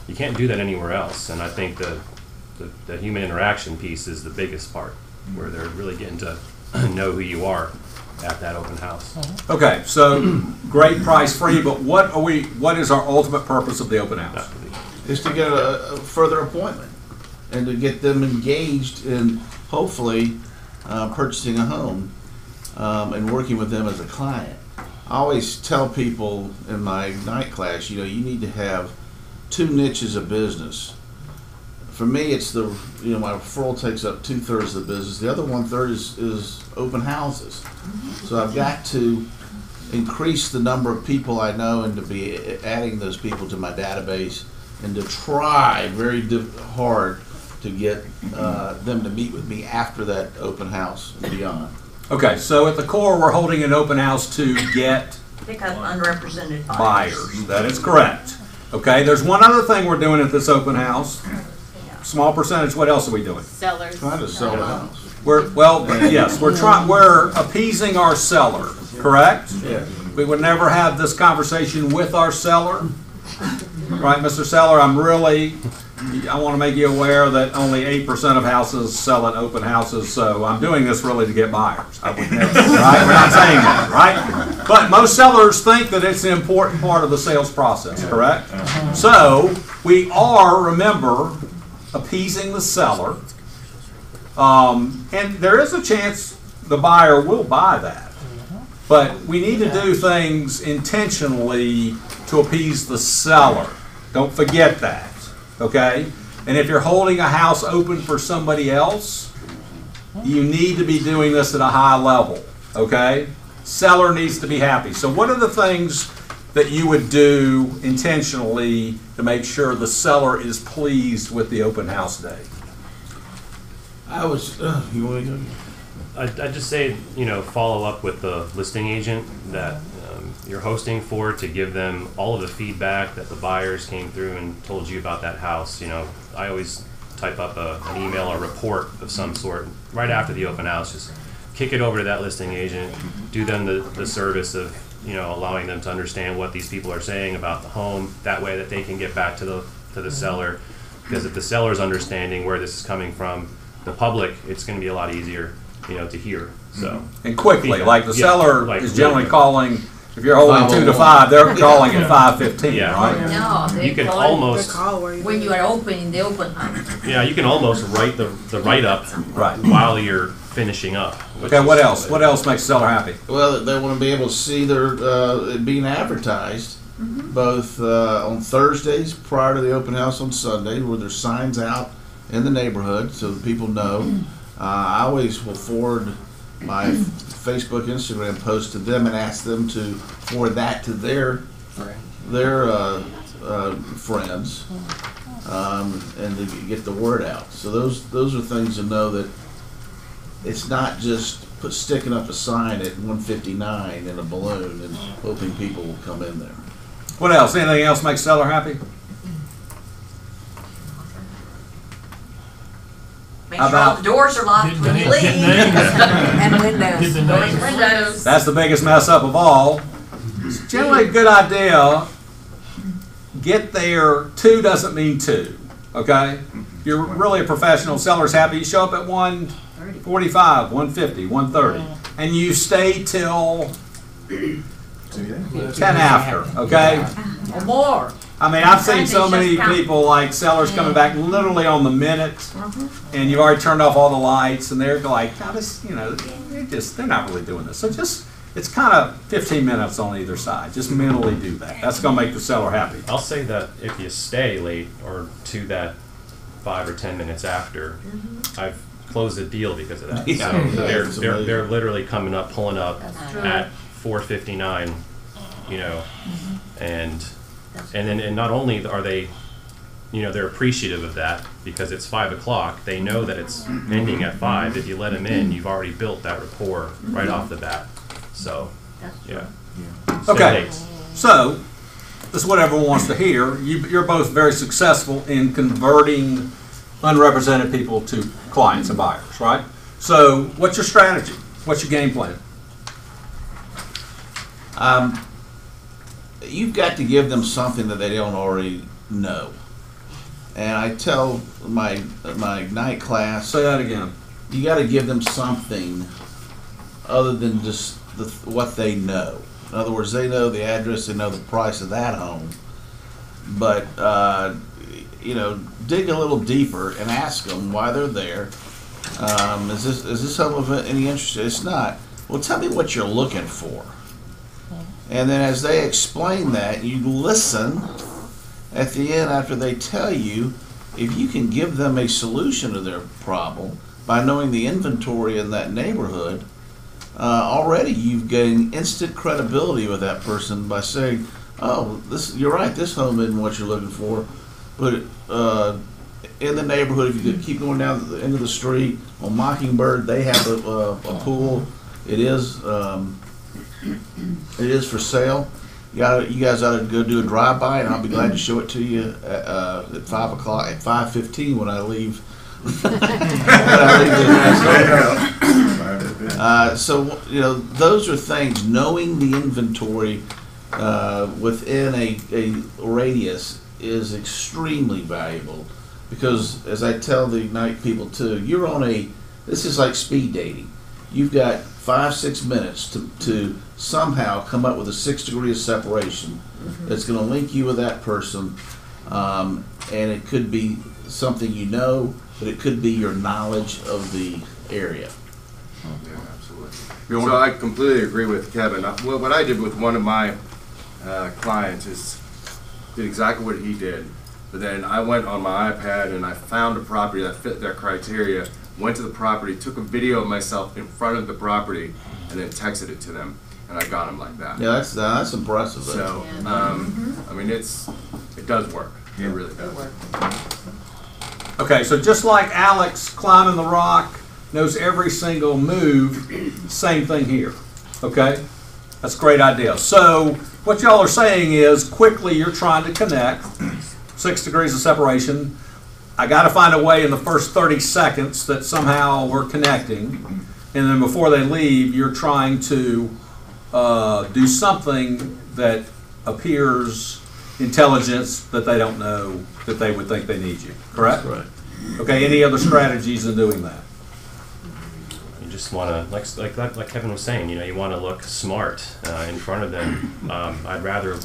you can't do that anywhere else. And I think the human interaction piece is the biggest part, where they're really getting to know who you are at that open house. Okay, so great price free, but what is our ultimate purpose of the open house? Is to get a further appointment and to get them engaged in hopefully purchasing a home and working with them as a client. I always tell people in my night class, you need to have 2 niches of business. For me, it's my referral takes up 2/3 of the business. The other 1/3 is open houses. So I've got to increase the number of people I know and to be adding those people to my database and to try very hard to get them to meet with me after that open house and beyond. Okay, so at the core, we're holding an open house to get Pick up unrepresented buyers. That is correct. Okay, there's one other thing we're doing at this open house. Small percentage. What else are we doing? Sellers. Trying to sell the house. We're appeasing our seller. Correct? Yeah. We would never have this conversation with our seller. Right, Mr. Seller, I want to make you aware that only 8% of houses sell at open houses, so I'm doing this really to get buyers. I would never, right? We're not saying that, right? But most sellers think that it's an important part of the sales process, correct? So we are, remember, appeasing the seller, and there is a chance the buyer will buy that. But we need to do things intentionally to appease the seller. Don't forget that, okay? And if you're holding a house open for somebody else, you need to be doing this at a high level, okay? Seller needs to be happy. So what are the things that you would do intentionally to make sure the seller is pleased with the open house day? I was, you want to go? I'd just say, follow up with the listing agent that you're hosting for, to give them all of the feedback that the buyers came through and told you about that house. I always type up an email or report of some sort right after the open house. Just kick it over to that listing agent, do them the service of allowing them to understand what these people are saying about the home. That way that they can get back to the seller. Because if the seller's understanding where this is coming from, the public, it's going to be a lot easier, to hear. So and quickly, feedback. like the Yeah, seller like is really generally quick. calling. If you're holding 2 to 5, they're calling at 5:15, Yeah. right? No, they You can call almost, when you are opening the open house. yeah, you can almost write the write-up Right. while you're finishing up. which Okay, is- what else? What else makes the seller happy? Well, they want to be able to see their it being advertised both on Thursdays prior to the open house on Sunday, where there's signs out in the neighborhood so that people know. I always will forward my Facebook, Instagram post to them and ask them to forward that to their friends, and to get the word out. So those are things to know, that it's not just sticking up a sign at 159 in a balloon and hoping people will come in there. What else? Anything else makes the seller happy? Make How sure all about- the doors are locked when you leave. And windows. Doors and windows. That's the biggest mess up of all. It's generally a good idea. Get there. 2 doesn't mean 2. Okay? If you're really a professional, seller's happy, you show up at 1:45, 1:50, 1:30, and you stay till 10 after. Okay? Or more. I mean, I've seen Sometimes so it's many just people, like sellers coming back literally on the minute, and you've already turned off all the lights, and they're like, "God, this, they're not really doing this." So it's kind of 15 minutes on either side. Just mentally do that. That's going to make the seller happy. I'll say that if you stay late or to that 5 or 10 minutes after, I've closed a deal because of that. Yeah. So they're literally coming up, pulling up at 4:59, and not only are they, they're appreciative of that because it's 5 o'clock. They know that it's ending at 5. If you let them in, you've already built that rapport right off the bat. So, yeah. Stay Okay. late. So this is what everyone wants to hear. You're both very successful in converting unrepresented people to clients and buyers, right? So what's your strategy? What's your game plan? You've got to give them something that they don't already know. And I tell my Ignite class, Say that again. you got to give them something other than just what they know. In other words, they know the address, they know the price of that home, but dig a little deeper and ask them why they're there. Is this home of any interest? It's not. Well, tell me what you're looking for. And then as they explain that, you listen at the end after they tell you. If you can give them a solution to their problem by knowing the inventory in that neighborhood, already you've gained instant credibility with that person by saying, oh, you're right, this home isn't what you're looking for, but in the neighborhood, if you could keep going down the end of the street, on Mockingbird, they have a pool. It is for sale. You guys ought to go do a drive-by, and I'll be glad to show it to you at 5 o'clock, at 5:15 when I leave. So those are things. Knowing the inventory within a radius is extremely valuable, because as I tell the Ignite people too, this is like speed dating. You've got 5-6 minutes to somehow come up with a 6 degree of separation that's going to link you with that person, and it could be something but it could be your knowledge of the area. Yeah, absolutely. So I completely agree with Kevin. Well, what I did with one of my clients is did exactly what he did. But then I went on my iPad and I found a property that fit their criteria, went to the property, took a video of myself in front of the property, and then texted it to them. And I got them like that. Yeah, that's impressive. So, I mean, it does work. It really does. Okay, so just like Alex climbing the rock knows every single move, same thing here. Okay? That's a great idea. So what y'all are saying is quickly you're trying to connect, 6 degrees of separation. I got to find a way in the first 30 seconds that somehow we're connecting. And then before they leave, you're trying to do something that appears intelligence that they don't know that they would think they need you, correct? Right. Okay, any other strategies in doing that? You just want to, like Kevin was saying, you know, you want to look smart in front of them. I'd rather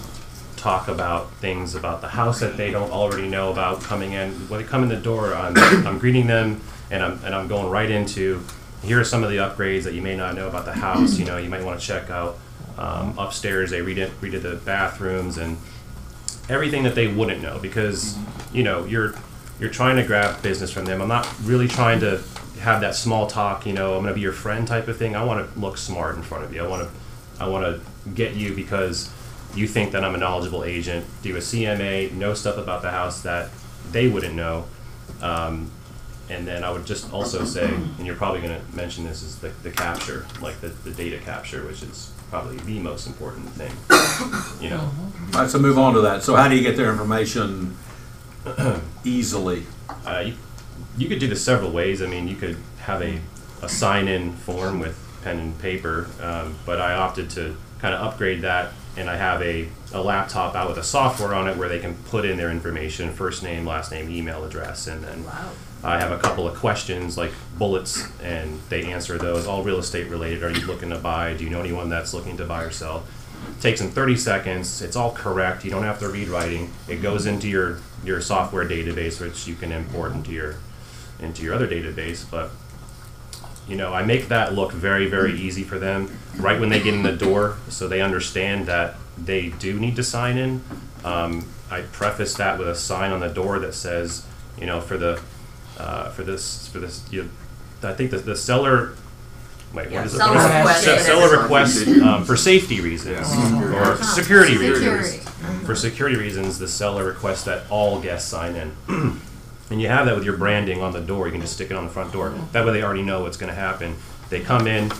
talk about things about the house that they don't already know about coming in. When they come in the door, I'm greeting them, and I'm going right into, here are some of the upgrades that you may not know about the house. You know, you might want to check out upstairs. They redid the bathrooms and everything that they wouldn't know, because you know you're trying to grab business from them. I'm not really trying to have that small talk, you know, I'm going to be your friend type of thing. I want to look smart in front of you. I want to get you because you think that I'm a knowledgeable agent, do a CMA, know stuff about the house that they wouldn't know. And then I would just also say, and you're probably going to mention this, is the capture, like the data capture, which is probably the most important thing, you know. All right, so move on to that. So how do you get their information easily? You could do this several ways. I mean, you could have a sign-in form with pen and paper, but I opted to kind of upgrade that, and I have a laptop out with a software on it where they can put in their information, first name, last name, email address, and then I have a couple of questions like bullets, and they answer those, all real estate related. Are you looking to buy? Do you know anyone that's looking to buy or sell? It takes them 30 seconds. It's all correct. You don't have to read writing. It goes into your software database, which you can import into your other database. But you know, I make that look very, very easy for them right when they get in the door, so they understand that they do need to sign in. I preface that with a sign on the door that says, you know, for this, I think the seller. Wait, what is it? Seller request for safety reasons or security reasons. For security reasons, the seller requests that all guests sign in. And you have that with your branding on the door. You can just stick it on the front door. That way they already know what's going to happen. They come in.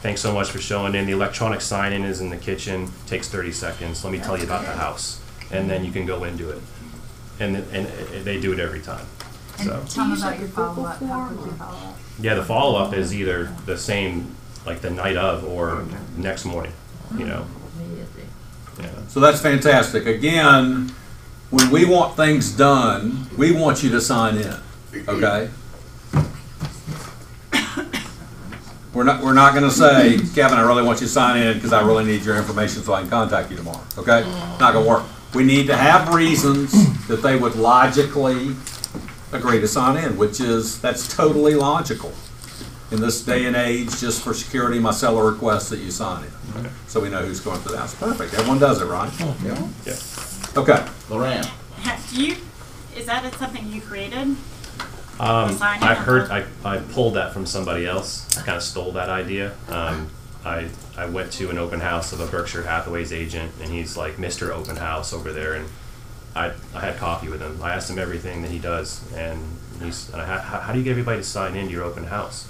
Thanks so much for showing in. The electronic sign-in is in the kitchen. Takes 30 seconds. Let me tell you about the house. And then you can go into it. And they do it every time. So. Tell me about your follow-up. How quickly follow-up? Yeah, the follow-up is either the same, like the night of, or next morning, you know. Yeah. So that's fantastic. Again, when we want things done, we want you to sign in, okay? We're not going to say, Kevin, I really want you to sign in because I really need your information so I can contact you tomorrow, okay? Not going to work. We need to have reasons that they would logically agree to sign in, that's totally logical. In this day and age, just for security, my seller requests that you sign in. So we know who's going through the house. Perfect. Everyone does it, right? Yeah. Yeah. Okay. Loran. Is that something you created? I heard, I pulled that from somebody else. I kind of stole that idea. I went to an open house of a Berkshire Hathaway's agent, and he's like Mr. Open House over there, and I had coffee with him. I asked him everything that he does, and how do you get everybody to sign into your open house?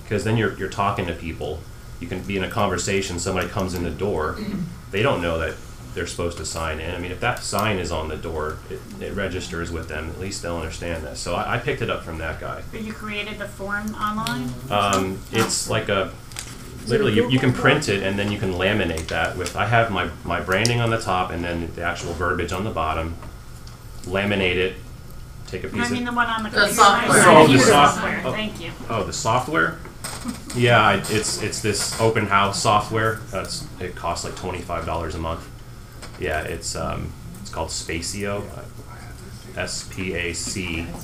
Because then you're talking to people. You can be in a conversation, somebody comes in the door, they don't know that they're supposed to sign in. I mean, if that sign is on the door, it registers with them. At least they'll understand that. So I picked it up from that guy. But you created the form online? It's like literally you can print it and then you can laminate that with, I have my branding on the top and then the actual verbiage on the bottom. Laminate it, take a piece I mean the one on the computer. software. Oh, the software. Thank you. Oh, the software? Yeah, it's this open house software. It costs like $25 a month. Yeah, it's called Spacio, SPAC.io.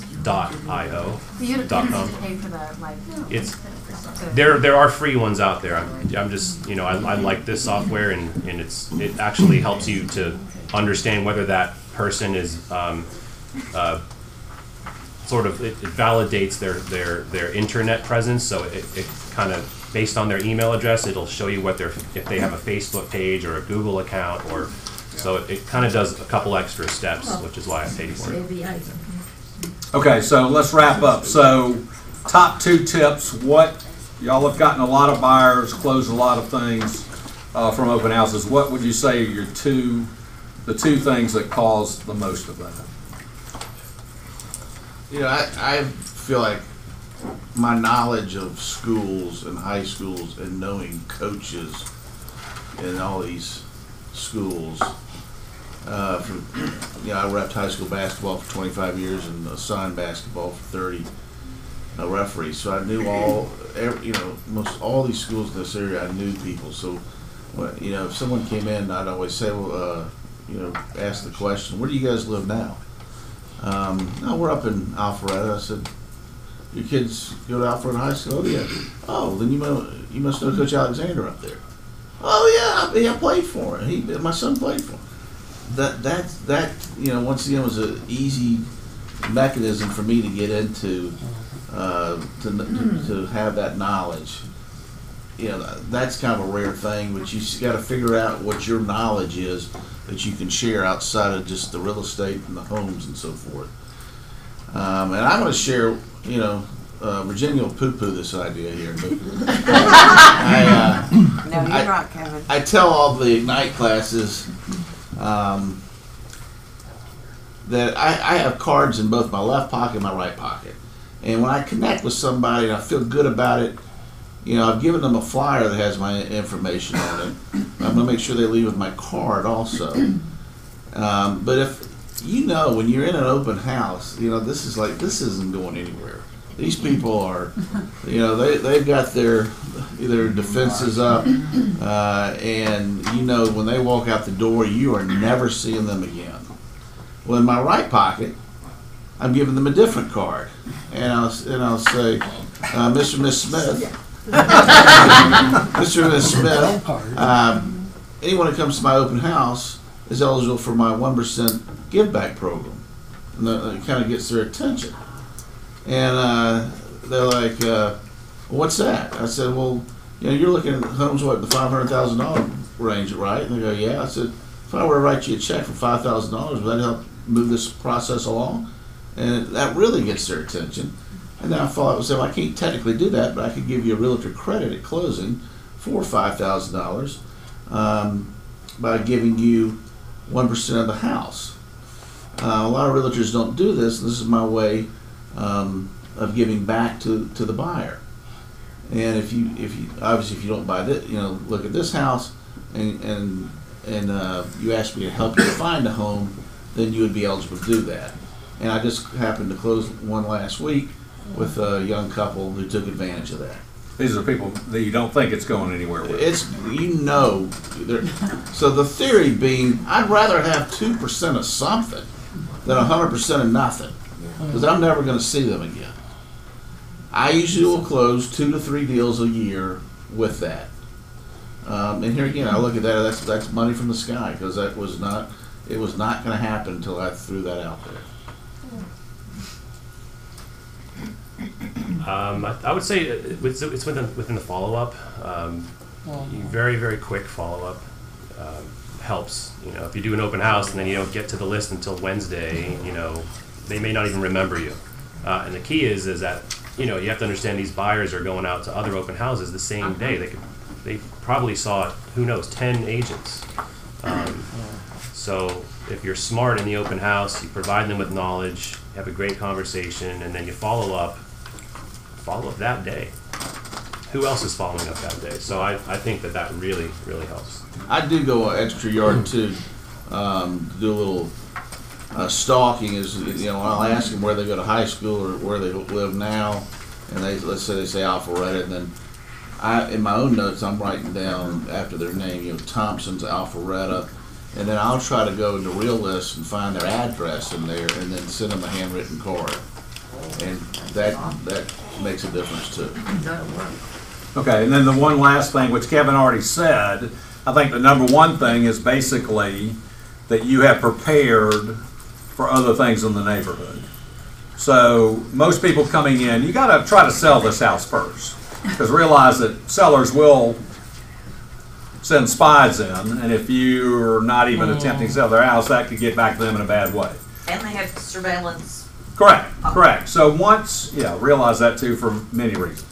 You don't need to pay for the There are free ones out there. I'm just, you know, I like this software, and it actually helps you to understand whether that person is sort of, it validates their internet presence. So it kind of, based on their email address, it'll show you what if they have a Facebook page or a Google account, or so it kind of does a couple extra steps, which is why I paid for it. Okay, so let's wrap up. So, top 2 tips. What y'all have gotten a lot of buyers, closed a lot of things from open houses. What would you say are the two things that cause the most of that? You know, I feel like my knowledge of schools and high schools and knowing coaches in all these schools. I repped high school basketball for 25 years and assigned basketball for 30 referees. So I knew most all these schools in this area. I knew people. So, if someone came in, I'd always say, ask the question, where do you guys live now? No, we're up in Alpharetta. I said, your kids go to Alpharetta High School? Oh, yeah. Oh, then you must know Coach Alexander up there. Oh, yeah, I played for him. My son played for him. That once again was an easy mechanism for me to get into, to have that knowledge. That's kind of a rare thing, but you got to figure out what your knowledge is that you can share outside of just the real estate and the homes and so forth. And I'm going to share, Virginia will poo-poo this idea here, but no, you're not, Kevin. I tell all the Ignite classes that I have cards in both my left pocket and my right pocket. And when I connect with somebody and I feel good about it, I've given them a flyer that has my information on it. I'm going to make sure they leave with my card also. But if when you're in an open house, this isn't going anywhere. These people are, they've got their defenses up, and when they walk out the door, you are never seeing them again. Well, in my right pocket, I'm giving them a different card, and I'll say, Mr. and Miss Smith, Mr. and Miss Smith, anyone who comes to my open house is eligible for my 1% give back program, and it kind of gets their attention. And they're like, what's that? I said, well, you're looking at homes, the $500,000 range, right? And they go, yeah. I said, if I were to write you a check for $5,000, would that help move this process along? And that really gets their attention. And then I thought, well, I can't technically do that, but I could give you a realtor credit at closing for $5,000 by giving you 1% of the house. A lot of realtors don't do this. This is my way of giving back to the buyer. And if you obviously if you don't buy this, look at this house, and you ask me to help you find a home, then you would be eligible to do that. And I just happened to close one last week with a young couple who took advantage of that. These are people that you don't think it's going anywhere with. So the theory being, I'd rather have 2% of something than 100% of nothing, because I'm never going to see them again. I usually will close 2 to 3 deals a year with that. And here again, I look at that. That's money from the sky, because it was not going to happen until I threw that out there. I would say it's within the follow-up. Very, very quick follow-up helps. If you do an open house and then you don't get to the list until Wednesday, they may not even remember you. And the key is that you have to understand these buyers are going out to other open houses the same day. They probably saw, who knows, 10 agents. So if you're smart in the open house, you provide them with knowledge, have a great conversation, and then you follow up that day. Who else is following up that day? So I think that really, really helps. I do go an extra yard too, do a little stalking. I'll ask them where they go to high school or where they live now, and let's say they say Alpharetta, and then in my own notes I'm writing down after their name, Thompson's Alpharetta, and then I'll try to go into Realist and find their address in there, and then send them a handwritten card, and that makes a difference too. Okay, and then the one last thing, which Kevin already said, I think the number one thing is basically that you have prepared for other things in the neighborhood. So most people coming in, you got to try to sell this house first, because realize that sellers will send spies in, and if you're not even attempting to sell their house, that could get back to them in a bad way. And they have surveillance. Correct. So realize that too for many reasons.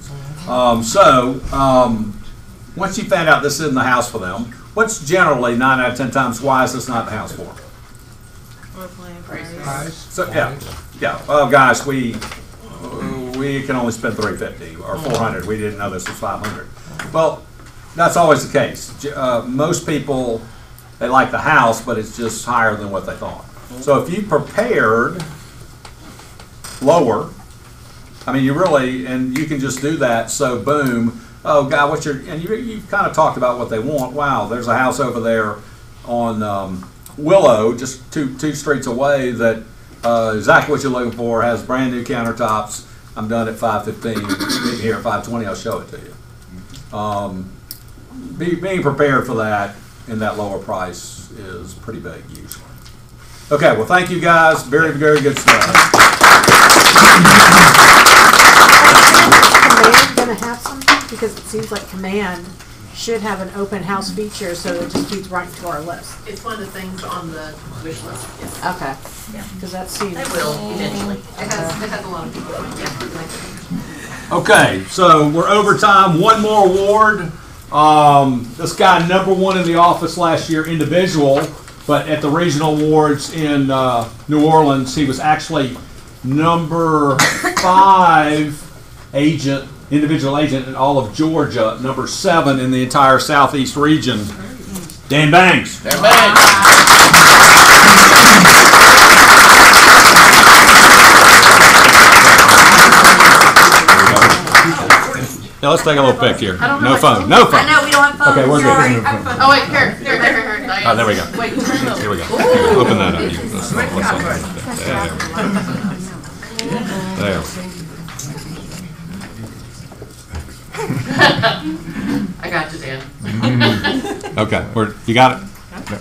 Once you find out this isn't the house for them, what's generally 9 out of 10 times, why is this not the house for them? We're playing price. So yeah. Oh gosh, we we can only spend $350 or $400. We didn't know this was $500. Well, that's always the case. Most people, they like the house, but it's just higher than what they thought. So if you prepared lower, I mean, you really, and you can just do that. So boom, oh God, what's your, and you kind of talked about what they want. Wow, there's a house over there on Willow, just two streets away, that exactly what you're looking for, has brand new countertops. I'm done at 5:15. Meet here at 5:20. I'll show it to you. Being prepared for that in that lower price is pretty big usually. Okay, well, thank you guys. Very, very good stuff. Command gonna have something? Because it seems like Command should have an open house feature, so it just feeds right into our list. It's one of the things on the wish list, yes. Okay. Yeah. Because that seems. They will eventually. It has a lot of people. Okay, so we're over time. One more award. This guy, #1 in the office last year, individual, but at the regional awards in New Orleans, he was actually #5 agent, individual agent in all of Georgia, #7 in the entire Southeast region. Dan Banks. Dan Banks. Now let's take a little pic here. I No phone. No phone. I know, we don't have phones. Okay, we're Sorry. good. Oh, wait, here. Oh, there we go. Wait, Here we go. Open that up. There. I got you, Dan. Okay, you got it?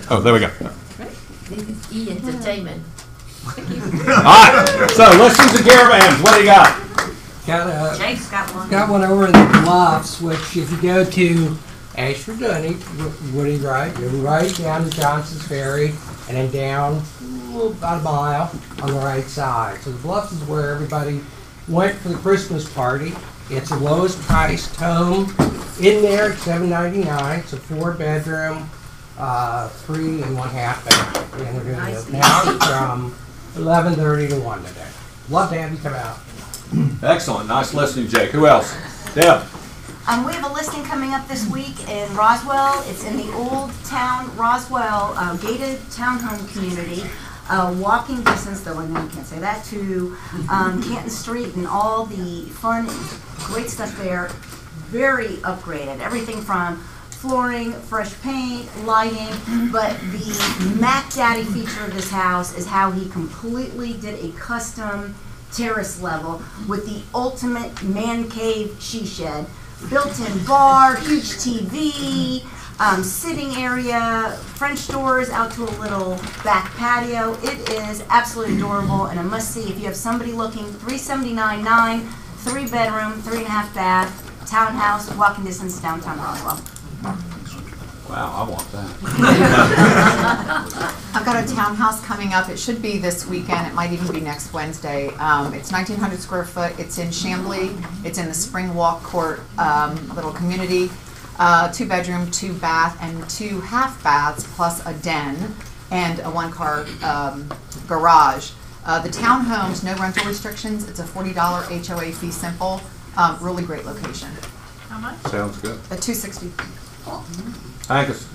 Oh, there we go. This is E-Entertainment. All right, so listings and caravans, what do you got? Jake's got one. Got one over in the Bluffs, which if you go to Ashford Dunny, Woody Right, you're right down to Johnson's Ferry, and then down about a mile on the right side. So the Bluffs is where everybody went for the Christmas party. It's the lowest priced home in there at $799. It's a 4-bedroom, 3 1/2 bath. And they're doing it now from 11:30 to 1 today. Love to have you come out. Excellent, nice listening, Jake. Who else? Deb. We have a listing coming up this week in Roswell. It's in the Old Town Roswell gated townhome community. Walking distance, though I know you can't say that, to Canton Street and all the fun, great stuff there. Very upgraded. Everything from flooring, fresh paint, lighting, but the Mac Daddy feature of this house is how he completely did a custom terrace level with the ultimate man cave she shed. Built-in bar, huge TV, sitting area, French doors out to a little back patio. It is absolutely adorable and a must-see if you have somebody looking. $379,900, 3-bedroom, 3 1/2 bath, townhouse, walking distance downtown Roswell. Wow, I want that. I've got a townhouse coming up. It should be this weekend. It might even be next Wednesday. It's 1,900 square foot. It's in Chamblee. It's in the Spring Walk Court little community. 2-bedroom, 2-bath, and 2 half baths plus a den and a 1-car garage. The townhomes, no rental restrictions. It's a $40 HOA fee simple. Really great location. How much? Sounds good. At $260. Angus.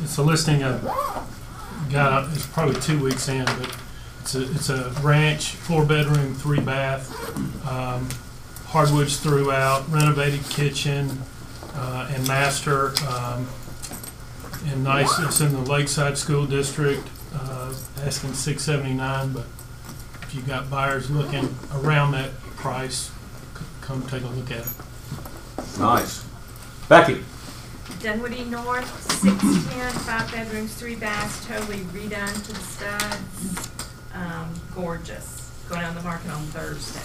It's a listing it's probably 2 weeks in, but it's a ranch, 4-bedroom, 3-bath, hardwoods throughout, renovated kitchen, and master, and nice. It's in the Lakeside School District, asking $679, but if you got buyers looking around that price, come take a look at it. Nice. Becky. Dunwoody North, 610, 5 bedrooms, 3 baths, totally redone to the studs. Gorgeous. Going on the market on Thursday.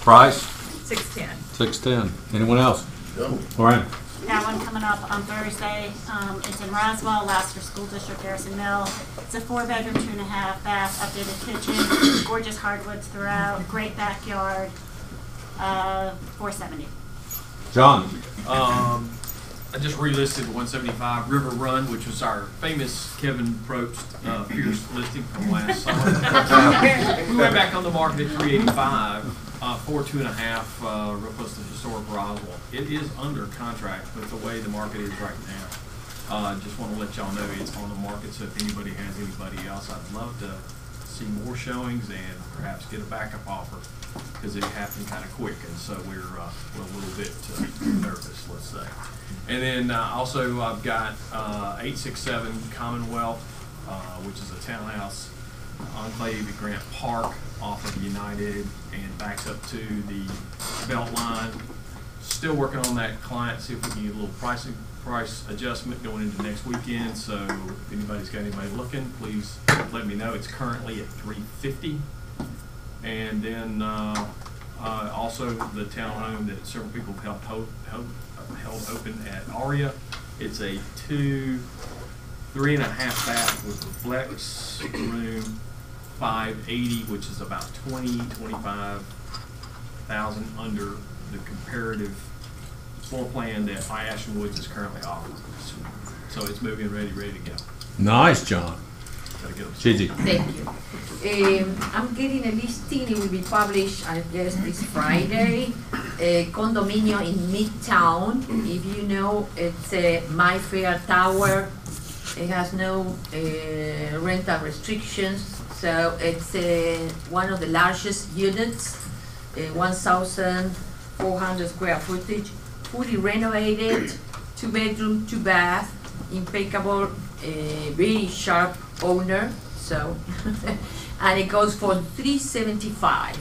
Price? 610. 610. Anyone else? No. Lorraine. Got one coming up on Thursday. It's in Roswell, Lasker School District, Garrison Mill. It's a 4-bedroom, 2 1/2 bath, updated kitchen, gorgeous hardwoods throughout, great backyard. $470. John. I just relisted 175 River Run, which was our famous Kevin Probst Pierce listing from last summer. We went back on the market at 385 for 2.5, real close to historic Roswell. It is under contract with the way the market is right now. Just want to let y'all know it's on the market, so if anybody has anybody else, I'd love to see more showings and perhaps get a backup offer, because it happened kind of quick, and so we're a little bit nervous, let's say. And then also I've got 867 Commonwealth, which is a townhouse enclave at Grant Park off of United and backs up to the Beltline. Still working on that client, see if we can get a little price adjustment going into next weekend. So if anybody's got anybody looking, please let me know. It's currently at $350. And then also the townhome that several people have held open at Aria. It's a 3.5 bath with a flex room, 580, which is about 25,000 under the comparative floor plan that Ashton Woods is currently offering. So it's moving ready to go. Nice, John. Gigi. Thank you. I'm getting a listing. It will be published, I guess, this Friday. A condominium in Midtown. If you know, it's a MyFair Tower. It has no rental restrictions. So it's one of the largest units, 1,400 square footage, fully renovated, 2 bedroom, 2 bath, impeccable, very sharp owner. So, and it goes for $375,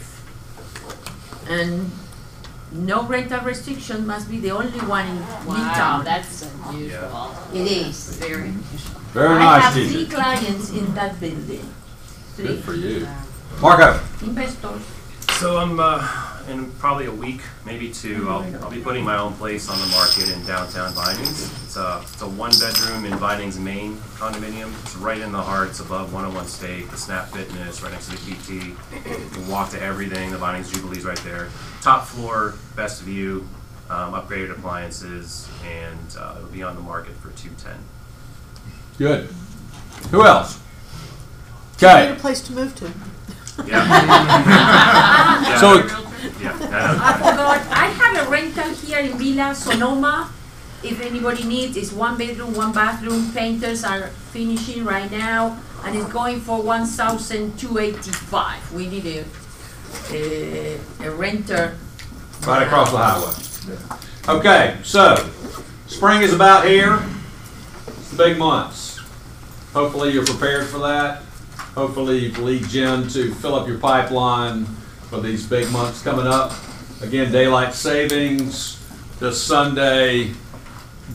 and no rental restriction. Must be the only one in Midtown. That's unusual. It is very Very I nice, have Gigi. 3 clients in that building. Good for you. Marco. Investors. So I'm in probably a week, maybe 2. I'll be putting my own place on the market in downtown Vinings. It's a 1-bedroom in Vinings, Maine condominium. It's right in the heart. It's above 101 State, the Snap Fitness, right next to the PT. You can walk to everything. The Vinings Jubilee's right there. Top floor, best view, upgraded appliances, and it'll be on the market for $210. Good. Who else? You Okay. need a place to move to. Yeah. So, I forgot, I have a rental here in Villa Sonoma. If anybody needs, it's 1 bedroom, 1 bathroom. Painters are finishing right now, and it's going for $1,285. We need a renter. right across the highway. Okay, so spring is about here. It's the big months. Hopefully you're prepared for that. Hopefully you've lead Jen to fill up your pipeline for these big months coming up. Again, daylight savings this Sunday,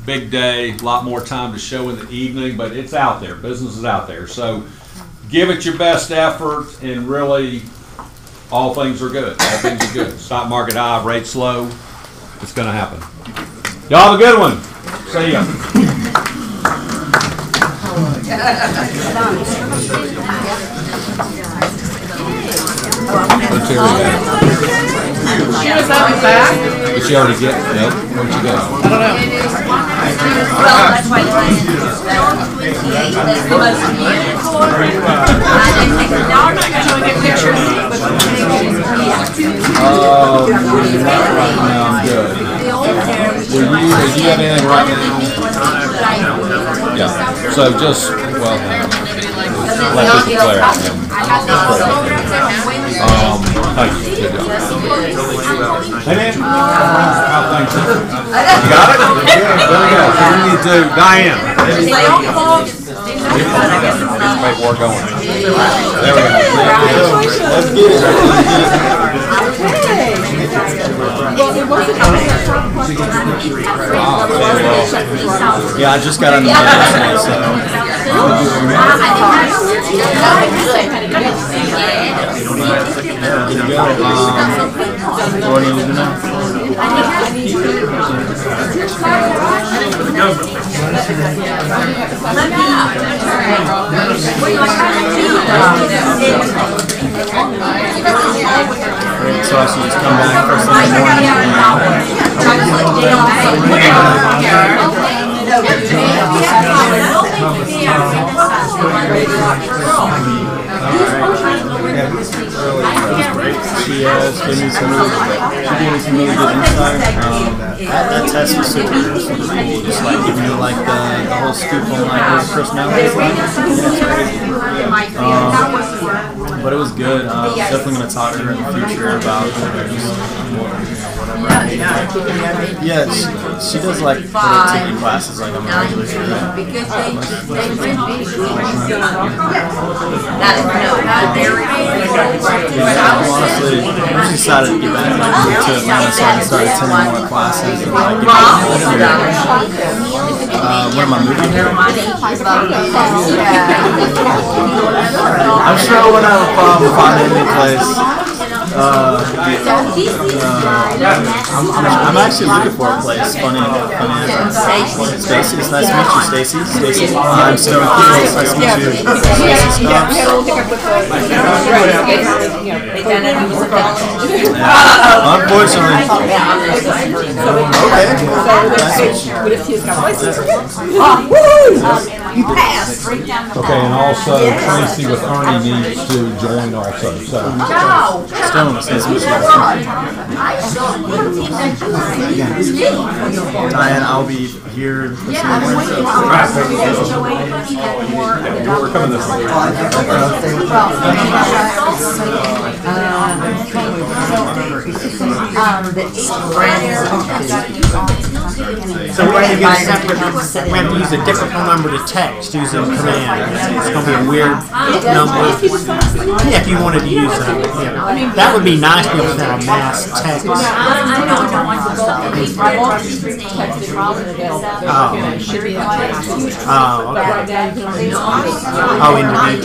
big day, a lot more time to show in the evening, but it's out there. Business is out there. So give it your best effort, and really all things are good. All things are good. Stock market high, rates low. It's going to happen. Y'all have a good one. See ya. What's here we She was out and back. Did she already get? Nope. Where'd she go? I don't know. Well, that's why it's 28, that's the most beautiful. And now I'm showing a picture. Oh, no, I'm good. Did you have anything right now? Yeah. So just, well, let this declare. Thank you. Good job. Hey, man. How things? You got it? There we go. So we need to, Diane. Paperwork going. There we go. Let's get it. Yeah, I just got on the website, so. What do you need to know? So I should just come back first thing in the morning. She gave me some really good insight. That test was super cool. Just like giving you like the whole scoop on like what personality is like. But it was good. Definitely gonna talk to her in the future about whatever. Yeah, she does like productivity classes like I'm a regular student. Honestly, I just decided to get back to Atlanta, so I can start attending more classes and like get when am I moving here? I'm sure I wouldn't have a problem finding a new place. I'm actually looking for a place. Funny enough. Stacy, it's nice to meet you, Stacy. Stacy, I'm Stone Keith. It's nice to meet you. Stacy Stubbs. Unfortunately. You passed. Okay, and also Tracy with Ernie needs to join also, so. Stone, nice to meet you. Diane, I'll be here this morning. We're coming this way. So we're going to get a separate, we have to use a different phone number to text using command. It's going to be a weird number. Yeah, if you wanted to use that. Yeah. That would be nice to be able to have a mass text. Oh, individually.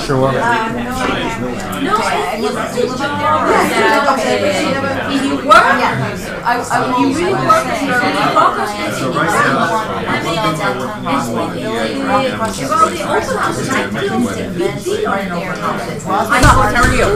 Sure will. If you work, you really work and you're really focused, well, the open house is like feels a big deal right there. I know, how are you?